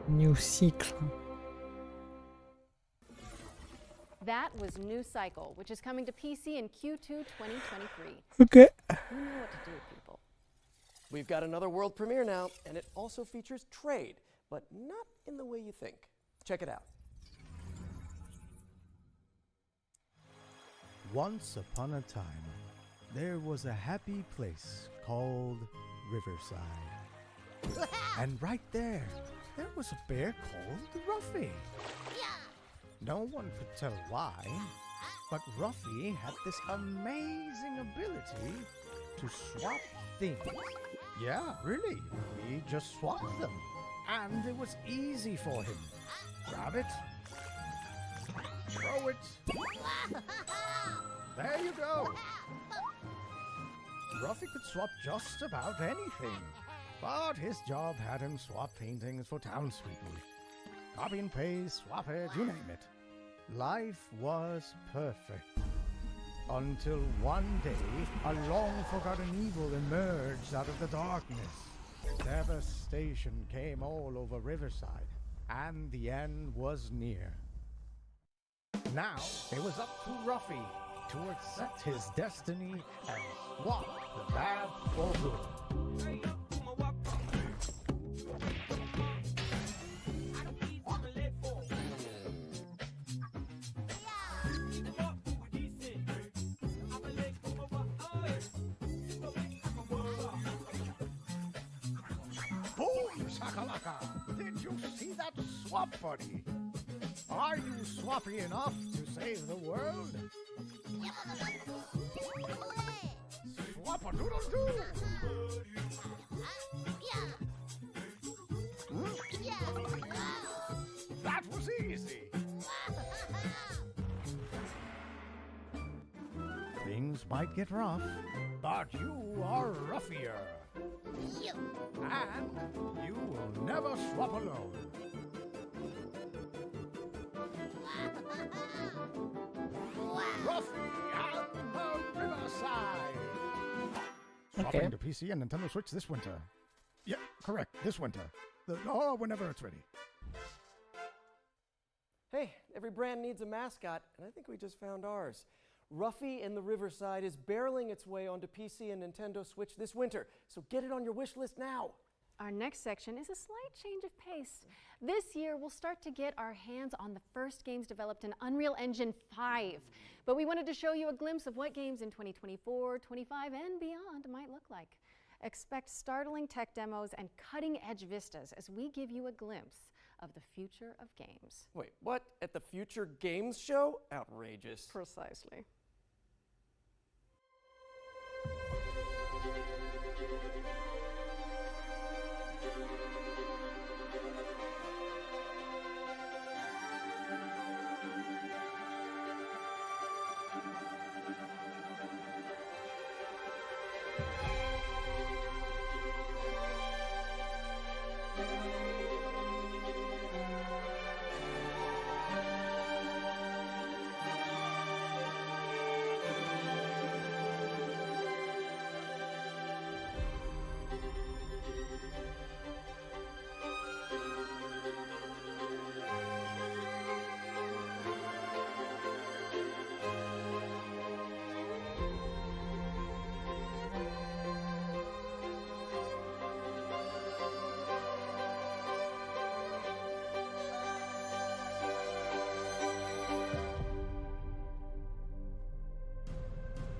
New Cycle. That was New Cycle, which is coming to PC in Q2 2023. Okay. You know what to do, people. We've got another world premiere now, and it also features trade, but not in the way you think. Check it out. Once upon a time, there was a happy place called Riverside. And right there was a bear called Ruffy. No one could tell why, but Ruffy had this amazing ability to swap things. Yeah, really. He just swapped them. And it was easy for him. Grab it. Throw it. There you go. Ruffy could swap just about anything. But his job had him swap paintings for townspeople. Copy and paste, swap it, you name it. Life was perfect. Until one day, a long-forgotten evil emerged out of the darkness. Devastation came all over Riverside, and the end was near. Now, it was up to Ruffy to accept his destiny and swap the bad for good. Boom, shakalaka! Did you see that swap, buddy? Are you swappy enough to save the world? Swap-a-doodle-doo! That was easy! Things might get rough, but you are ruffier. And you will never swap alone. Ruffy and the Riverside! Swapping to PC and Nintendo Switch this winter. Yeah, correct, this winter. Or whenever it's ready. Hey, every brand needs a mascot, and I think we just found ours. Ruffy in the Riverside is barreling its way onto PC and Nintendo Switch this winter, so get it on your wish list now. Our next section is a slight change of pace. This year, we'll start to get our hands on the first games developed in Unreal Engine 5. But we wanted to show you a glimpse of what games in 2024, 25, and beyond might look like. Expect startling tech demos and cutting-edge vistas as we give you a glimpse of the future of games. Wait, what? At the Future Games Show? Outrageous. Precisely.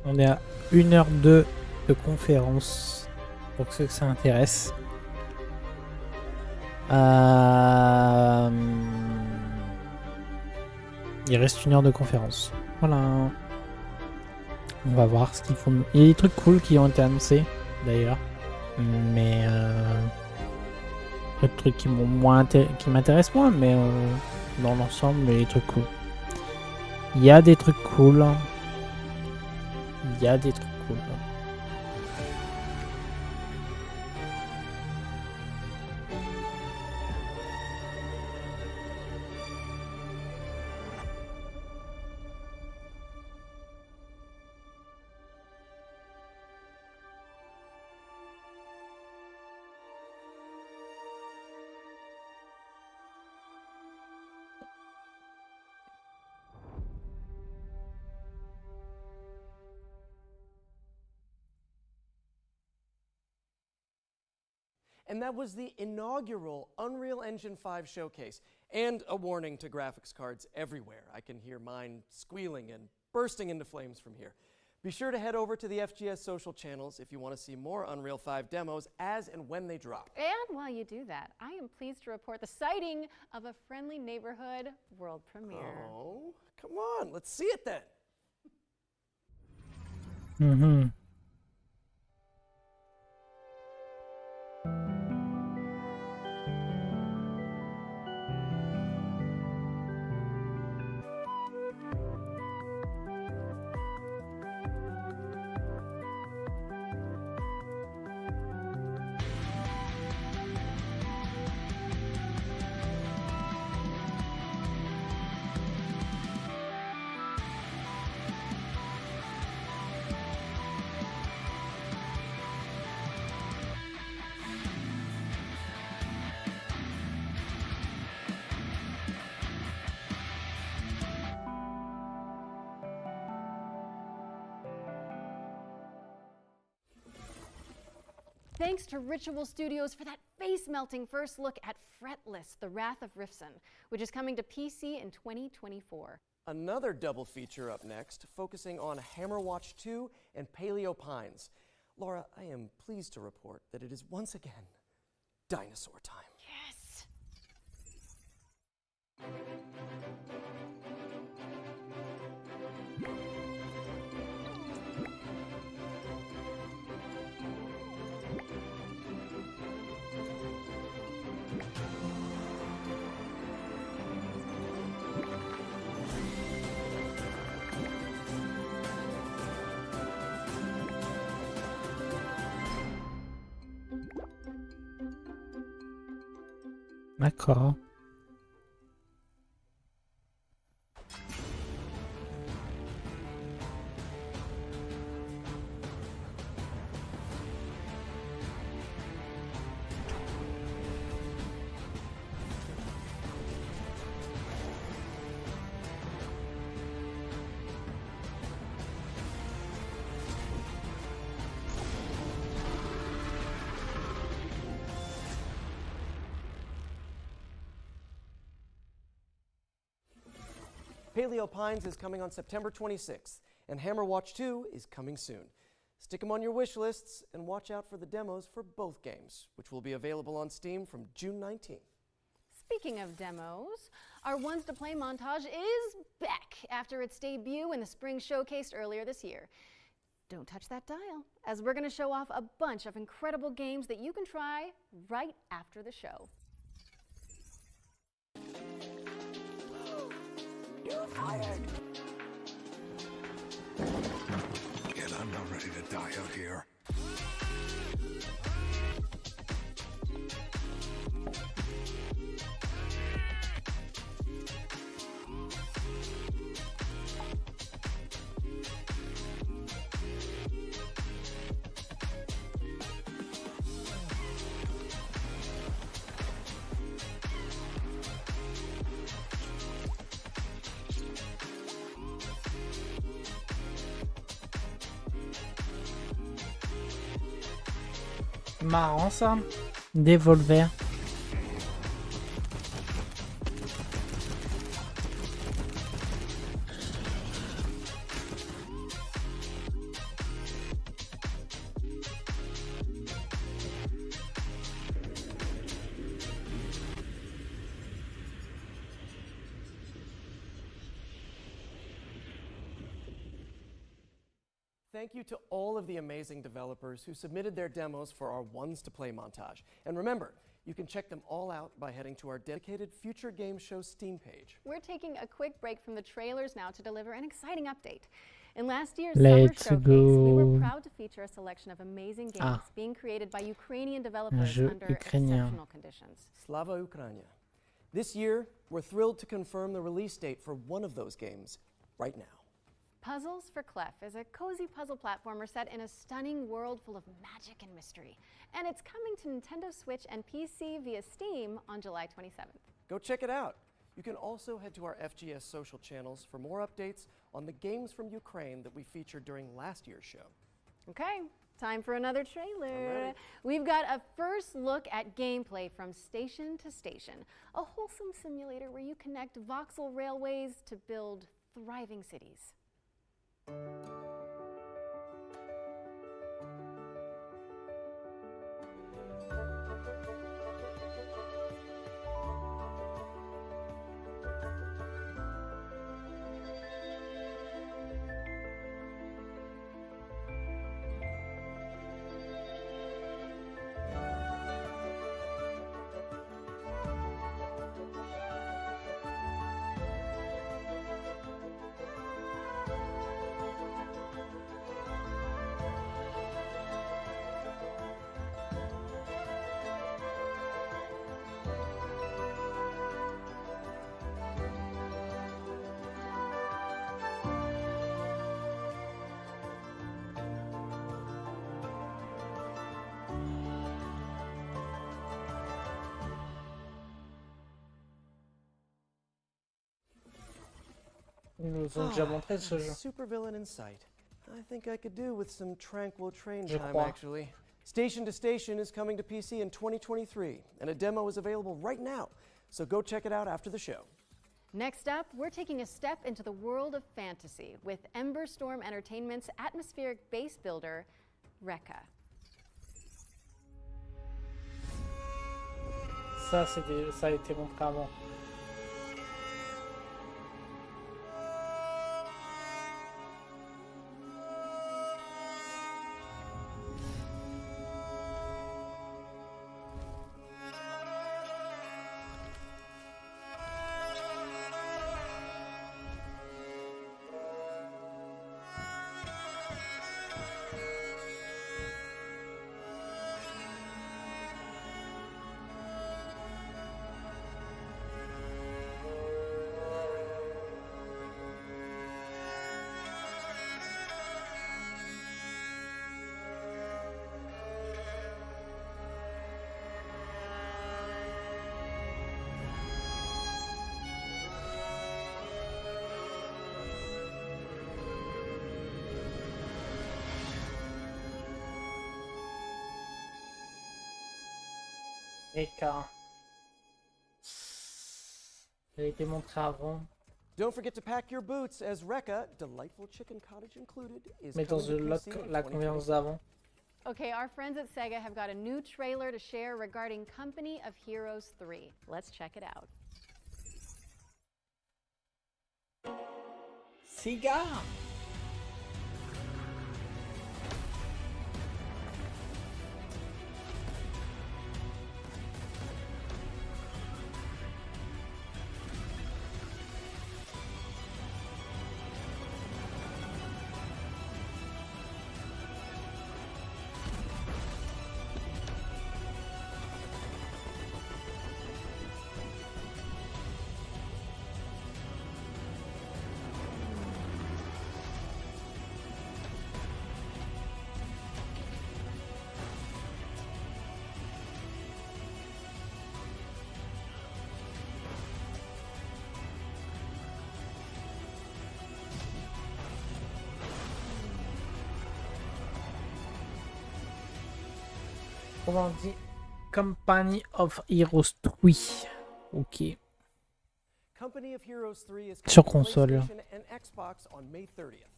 On est à 1h02 de conférence pour ceux que ça intéresse. Il reste 1 heure de conférence. Voilà. On va voir ce qu'ils font. Il y a des trucs cool qui ont été annoncés d'ailleurs. Mais d'autres trucs qui m'intéressent moins, mais dans l'ensemble, il y a des trucs cool. Il y a des trucs cool. Il y a des trucs cool. And that was the inaugural Unreal Engine 5 showcase. And a warning to graphics cards everywhere. I can hear mine squealing and bursting into flames from here. Be sure to head over to the FGS social channels if you want to see more Unreal 5 demos as and when they drop. And while you do that, I am pleased to report the sighting of a Friendly Neighborhood world premiere. Oh, come on, let's see it then. Mm-hmm. Thanks to Ritual Studios for that face-melting first look at Fretless, The Wrath of Rifson, which is coming to PC in 2024. Another double feature up next, focusing on Hammerwatch 2 and Paleo Pines. Laura, I am pleased to report that it is once again dinosaur time. Yes! D'accord. Paleo Pines is coming on September 26th, and Hammer Watch 2 is coming soon. Stick them on your wish lists and watch out for the demos for both games, which will be available on Steam from June 19th. Speaking of demos, our Ones to Play montage is back after its debut in the spring showcase earlier this year. Don't touch that dial, as we're going to show off a bunch of incredible games that you can try right after the show. You're fired. Yet I'm not ready to die out here. Marrant ça. Devolver. Thank you to all of the amazing developers who submitted their demos for our Ones to Play montage. And remember, you can check them all out by heading to our dedicated Future Game Show Steam page. We're taking a quick break from the trailers now to deliver an exciting update. In last year's Let's summer showcase, we were go. proud to feature a selection of amazing games being created by Ukrainian developers jeu under ukrainien. exceptional conditions. Slava Ukraina. This year, we're thrilled to confirm the release date for one of those games right now. Puzzles for Clef is a cozy puzzle platformer set in a stunning world full of magic and mystery. And it's coming to Nintendo Switch and PC via Steam on July 27th. Go check it out. You can also head to our FGS social channels for more updates on the games from Ukraine that we featured during last year's show. Okay, time for another trailer. We've got a first look at gameplay from Station to Station, a wholesome simulator where you connect voxel railways to build thriving cities. Ils nous ont déjà montré ce jeu. Supervillain in sight. I think I could do with some tranquil train Je time, crois. actually. Station to Station is coming to PC in 2023, and a demo is available right now. So go check it out after the show. Next up, we're taking a step into the world of fantasy with Ember Storm Entertainment's atmospheric base builder, Rekka. Ça, ça a été montré avant. Eka. Elle a été montrée avant. Don't forget to pack your boots as Rekka, delightful chicken cottage included, is Mais dans coming to PC in la conférence 2023. d'avant. Okay, our friends at Sega have got a new trailer to share regarding Company of Heroes 3. Let's check it out. Cigare. Comment on dit? Company of Heroes 3. Ok. Company of Heroes 3 is Sur coming to console. PlayStation and Xbox on May 30th.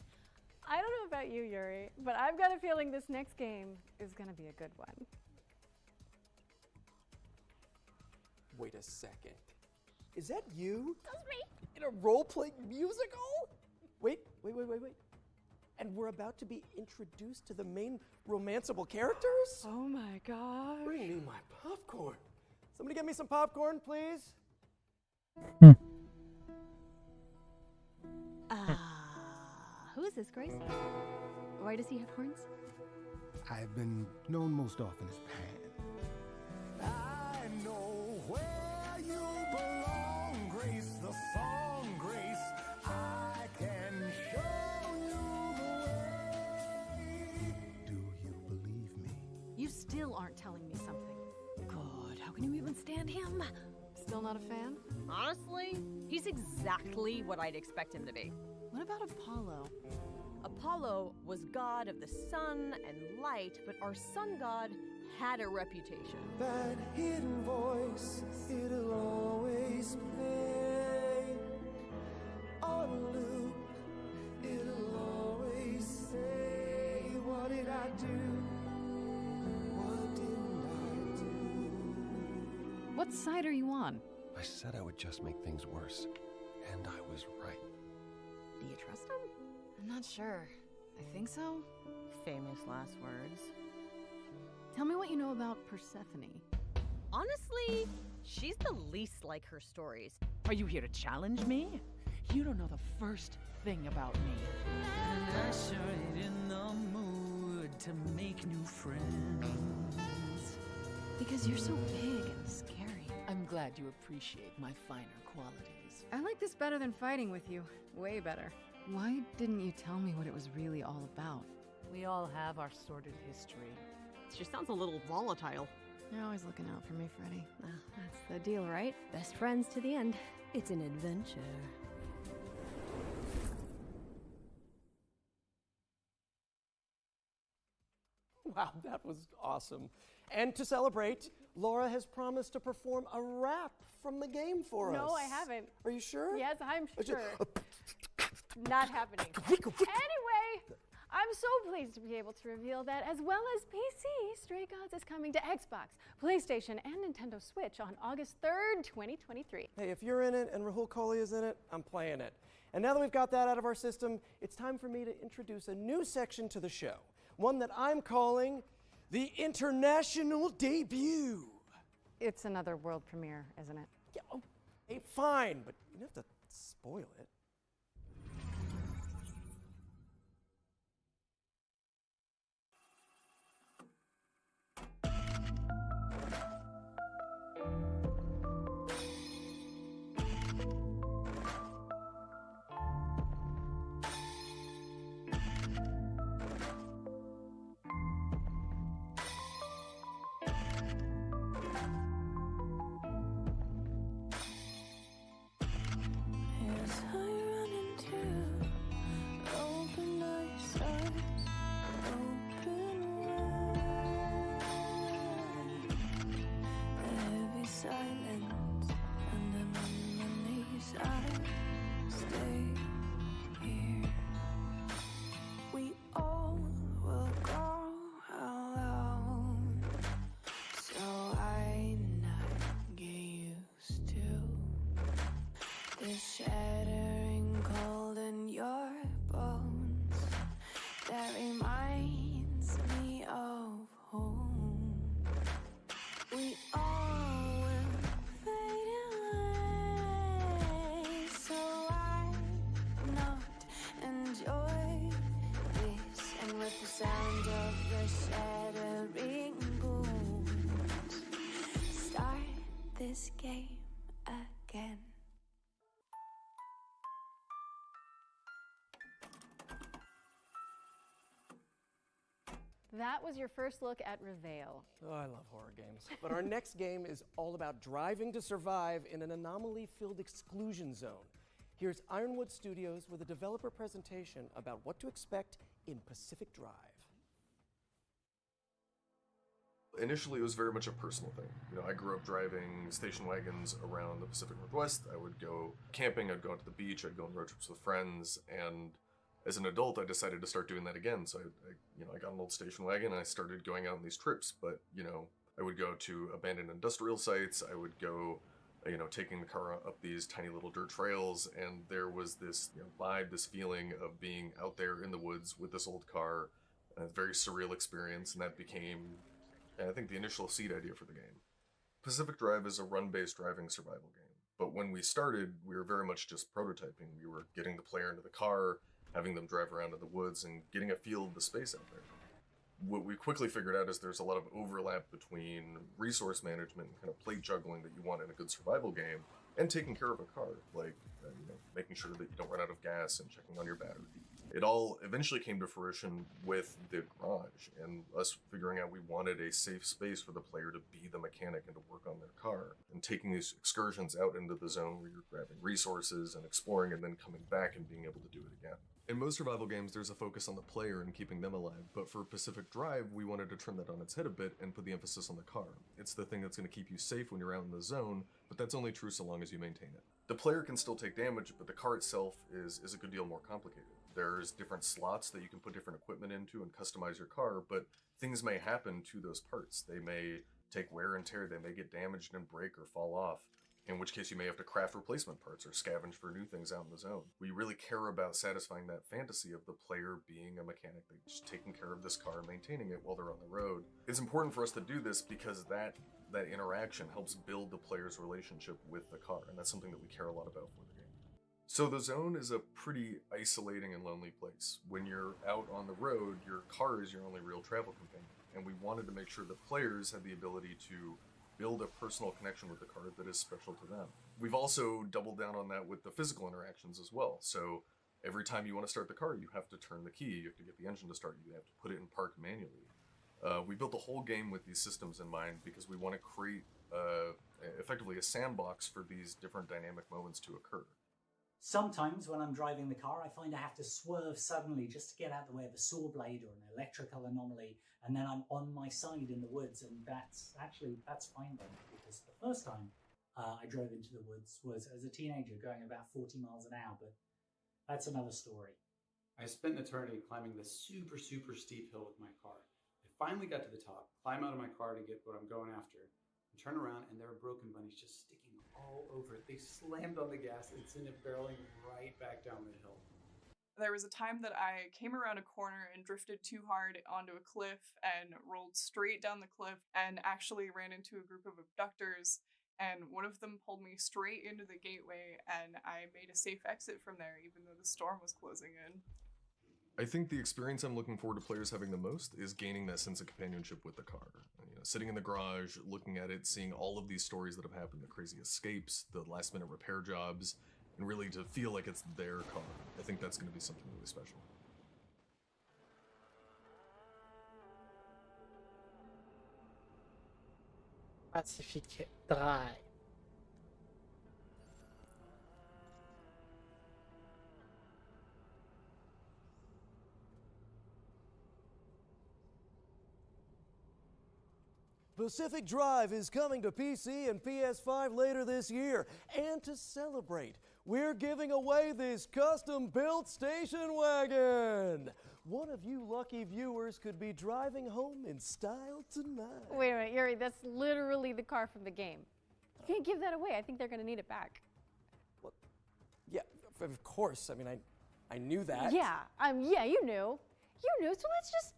I don't know about you, Yuri, but I've got a feeling this next game is going to be a good one. Wait a second. Is that you? That's me. In a role-playing musical? Wait. And we're about to be introduced to the main romanceable characters? Oh my gosh. Bring me my popcorn. Somebody get me some popcorn, please. Who is this, Grace? Why does he have horns? I've been known most often as Pan. I know where you belong, Grace, the song, Grace. I can show you the way. Do you believe me? You still aren't telling me something. God, how can you even stand him? Still not a fan? Honestly, he's exactly what I'd expect him to be. What about Apollo? Apollo was god of the sun and light, but our sun god had a reputation. That hidden voice, it'll always play on loop. It'll always say, what did I do? What didn't I do? What side are you on? I said I would just make things worse, and I was right. Do you trust him? I'm not sure. I think so. Famous last words. Tell me what you know about Persephone. Honestly, she's the least like her stories. Are you here to challenge me? You don't know the first thing about me. And I sure ain't in the mood to make new friends. Because you're so big and scary. I'm glad you appreciate my finer qualities. I like this better than fighting with you. Way better. Why didn't you tell me what it was really all about? We all have our sordid history. She sounds a little volatile. You're always looking out for me, Freddy. That's the deal, right? Best friends to the end. It's an adventure. Wow, that was awesome. And to celebrate, Laura has promised to perform a rap from the game for us. No, I haven't. Are you sure? Yes, I'm sure. Not happening. Anyway, I'm so pleased to be able to reveal that, as well as PC, Stray Gods is coming to Xbox, PlayStation, and Nintendo Switch on August 3rd, 2023. Hey, if you're in it and Rahul Kohli is in it, I'm playing it. And now that we've got that out of our system, it's time for me to introduce a new section to the show, one that I'm calling the International Debut. It's another world premiere, isn't it? Yeah, oh, hey, fine, but you don't have to spoil it. Yes, I this game again. That was your first look at Reveal. Oh, I love horror games. But our next game is all about driving to survive in an anomaly-filled exclusion zone. Here's Ironwood Studios with a developer presentation about what to expect in Pacific Drive. Initially, it was very much a personal thing. You know, I grew up driving station wagons around the Pacific Northwest. I would go camping, I'd go out to the beach, I'd go on road trips with friends, and as an adult, I decided to start doing that again. So I got an old station wagon and I started going out on these trips. But, I would go to abandoned industrial sites. I would go, taking the car up these tiny little dirt trails. And there was this vibe, this feeling of being out there in the woods with this old car. A very surreal experience. And that became, I think, the initial seed idea for the game. Pacific Drive is a run-based driving survival game. But when we started, we were very much just prototyping. We were getting the player into the car, having them drive around in the woods, and getting a feel of the space out there. What we quickly figured out is there's a lot of overlap between resource management and kind of plate juggling that you want in a good survival game, and taking care of a car, like making sure that you don't run out of gas and checking on your battery. It all eventually came to fruition with the garage, and us figuring out we wanted a safe space for the player to be the mechanic and to work on their car, and taking these excursions out into the zone where you're grabbing resources and exploring and then coming back and being able to do it again. In most survival games, there's a focus on the player and keeping them alive, but for Pacific Drive, we wanted to turn that on its head a bit and put the emphasis on the car. It's the thing that's going to keep you safe when you're out in the zone, but that's only true so long as you maintain it. The player can still take damage, but the car itself is a good deal more complicated. There's different slots that you can put different equipment into and customize your car, but things may happen to those parts. They may take wear and tear, they may get damaged and break or fall off, in which case you may have to craft replacement parts or scavenge for new things out in the zone. We really care about satisfying that fantasy of the player being a mechanic, just taking care of this car and maintaining it while they're on the road. It's important for us to do this because that interaction helps build the player's relationship with the car, and that's something that we care a lot about for the game. So the zone is a pretty isolating and lonely place. When you're out on the road, your car is your only real travel companion, and we wanted to make sure that players had the ability to build a personal connection with the car that is special to them. We've also doubled down on that with the physical interactions as well. So every time you want to start the car, you have to turn the key, you have to get the engine to start, you have to put it in park manually. We built the whole game with these systems in mind because we want to create effectively a sandbox for these different dynamic moments to occur. Sometimes when I'm driving the car, I find I have to swerve suddenly just to get out of the way of a saw blade or an electrical anomaly, and then I'm on my side in the woods, and that's fine then, because the first time I drove into the woods was as a teenager going about 40 miles an hour, but that's another story. I spent an eternity climbing this super, super steep hill with my car. I finally got to the top, climb out of my car to get what I'm going after, and turn around, and there were broken bunnies just sticking all over it. They slammed on the gas and sent it barreling right back down the hill. There was a time that I came around a corner and drifted too hard onto a cliff and rolled straight down the cliff and actually ran into a group of abductors, and one of them pulled me straight into the gateway, and I made a safe exit from there even though the storm was closing in. I think the experience I'm looking forward to players having the most is gaining that sense of companionship with the car. Sitting in the garage, looking at it, seeing all of these stories that have happened, the crazy escapes, the last-minute repair jobs, and really to feel like it's their car. I think that's going to be something really special. Pacific Drive. Pacific Drive is coming to PC and PS5 later this year. And to celebrate, we're giving away this custom-built station wagon. One of you lucky viewers could be driving home in style tonight. Wait a minute, Yuri, that's literally the car from the game. You can't give that away. I think they're going to need it back. Well, yeah, of course. I mean, I knew that. Yeah, you knew. You knew, so let's just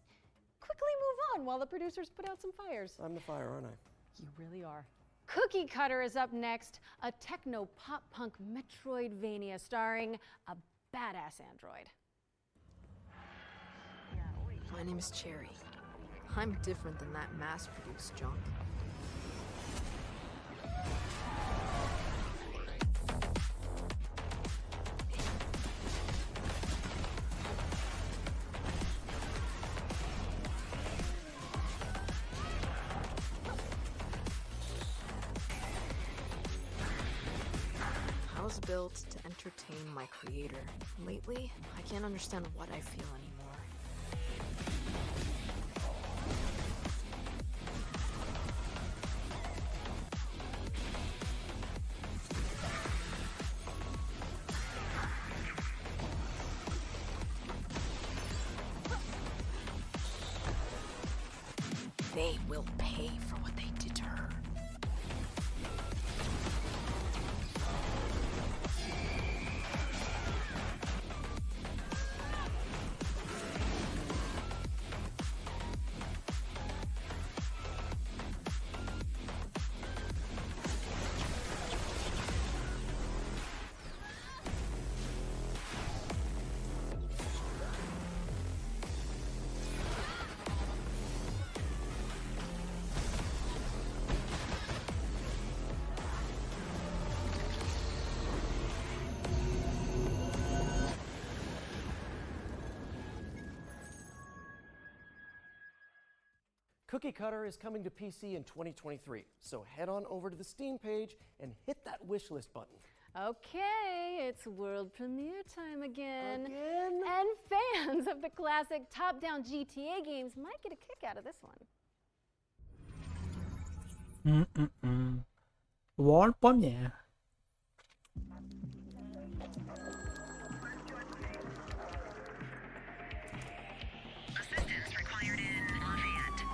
quickly move on while the producers put out some fires. I'm the fire, aren't I? You really are. Cookie Cutter is up next, a techno pop punk Metroidvania starring a badass android. My name is Cherry. I'm different than that mass-produced junk. built to entertain my creator. Lately, I can't understand what I feel anymore. They will pay for what they did to her. Cookie Cutter is coming to PC in 2023, so head on over to the Steam page and hit that wishlist button. Okay, it's world premiere time again. And fans of the classic top-down GTA games might get a kick out of this one. World premiere. Assistance required in Lafayette.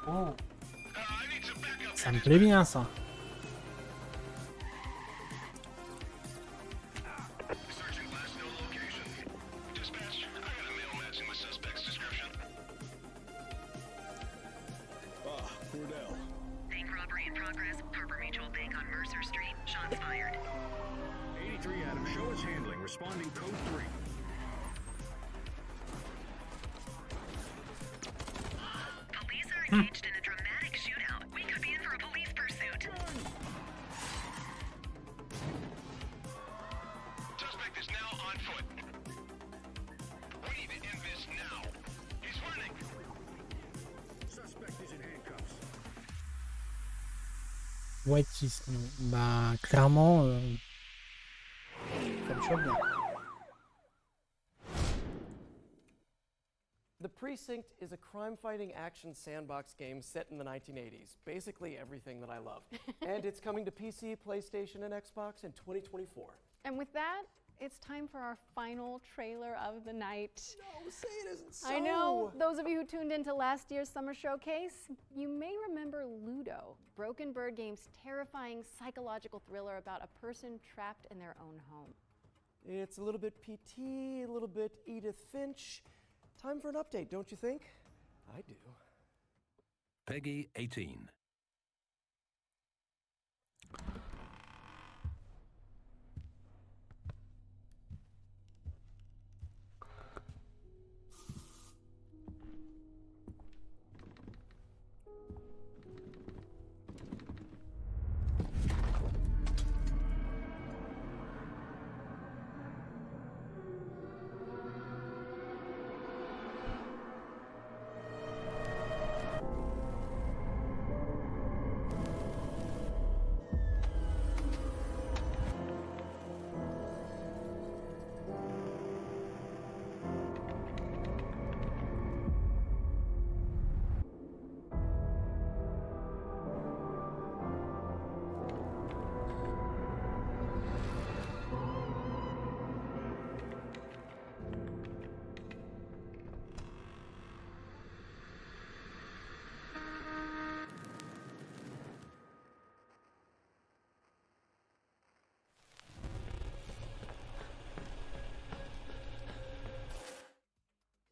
Oh. Ça me plaît bien ça. Bank robbery in progress. Harbor Mutual Bank on Mercer Street. Shots fired. 83 Adam, show us handling. Responding code 3. Police are engaged in a dramatic shootout. We could be in for a police pursuit. Suspect is now on foot. We need to end this now. He's running. Suspect is in handcuffs. White Kiss, bah clairement, ça me choque bien. The Precinct is a crime-fighting action sandbox game set in the 1980s. Basically everything that I love. And it's coming to PC, PlayStation, and Xbox in 2024. And with that, it's time for our final trailer of the night. No, say it isn't so. I know, those of you who tuned into last year's summer showcase, you may remember Ludo, Broken Bird Game's terrifying psychological thriller about a person trapped in their own home. It's a little bit PT, a little bit Edith Finch. Time for an update, don't you think? I do. Peggy 18.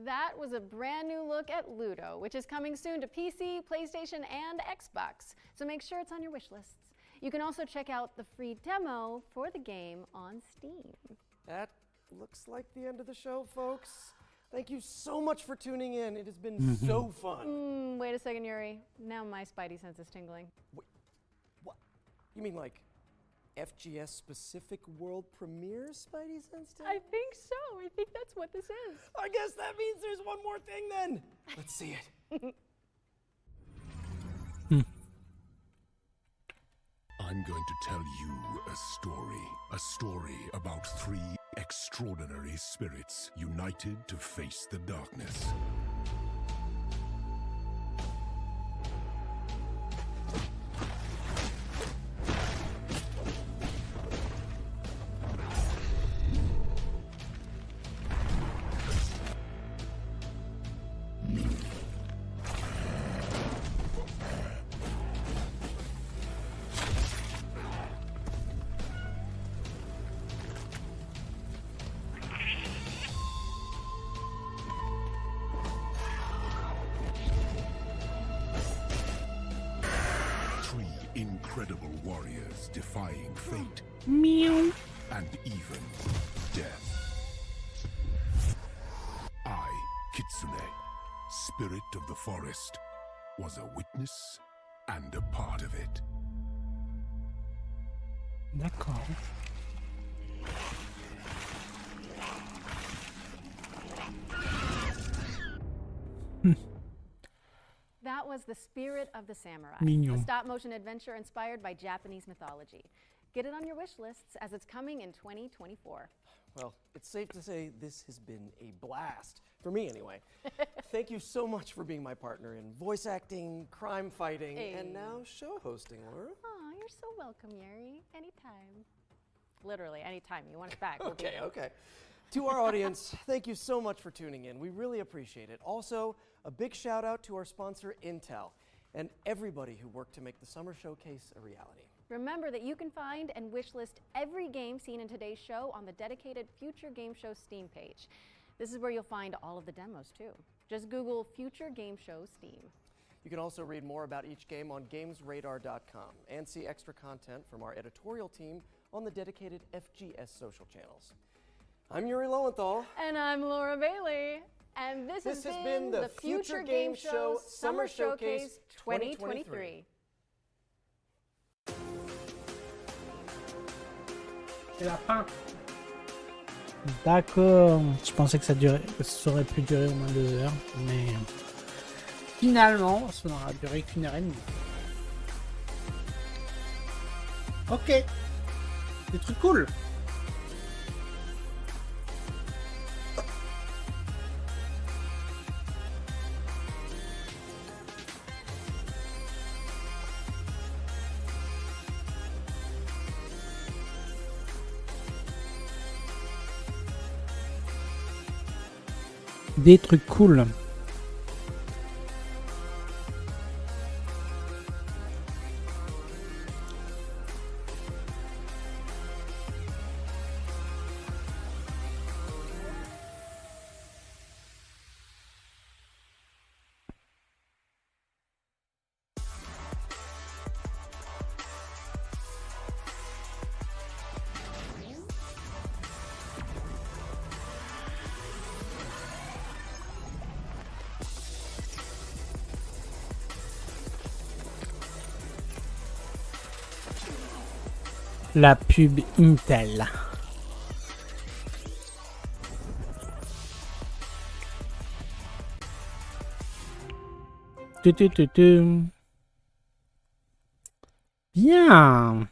That was a brand new look at Ludo, which is coming soon to PC, PlayStation, and Xbox. So make sure it's on your wish lists. You can also check out the free demo for the game on Steam. That looks like the end of the show, folks. Thank you so much for tuning in. It has been so fun. Wait a second, Yuri. Now my spidey sense is tingling. Wait, what? You mean like FGS specific world premiere Spidey Sense? I think so. I think that's what this is. I guess that means there's one more thing then. Let's see it. I'm going to tell you a story about 3 extraordinary spirits united to face the darkness. Incredible warriors defying fate Meow. and even death. I, Kitsune, spirit of the forest, was a witness and a part of it. D'accord. That was The Spirit of the Samurai, Mignon. a stop-motion adventure inspired by Japanese mythology. Get it on your wish lists as it's coming in 2024. Well, it's safe to say this has been a blast, for me anyway. Thank you so much for being my partner in voice acting, crime fighting, and now show hosting, Laura. Oh, you're so welcome, Yuri. Anytime. Literally, anytime you want it back. we'll be Okay, there. okay. To our audience, thank you so much for tuning in. We really appreciate it. Also, a big shout out to our sponsor, Intel, and everybody who worked to make the Summer Showcase a reality. Remember that you can find and wishlist every game seen in today's show on the dedicated Future Game Show Steam page. This is where you'll find all of the demos too. Just Google Future Game Show Steam. You can also read more about each game on gamesradar.com and see extra content from our editorial team on the dedicated FGS social channels. I'm Yuri Lowenthal. And I'm Laura Bailey. And this has been the Future Game Show Summer Showcase 2023. C'est la fin. D'accord. Je pensais que ça aurait pu durer au moins 2 heures, mais finalement, ça n'aura duré qu'1 heure et demie. Ok. Des trucs cool. Des trucs cool. La pub Intel. Bien.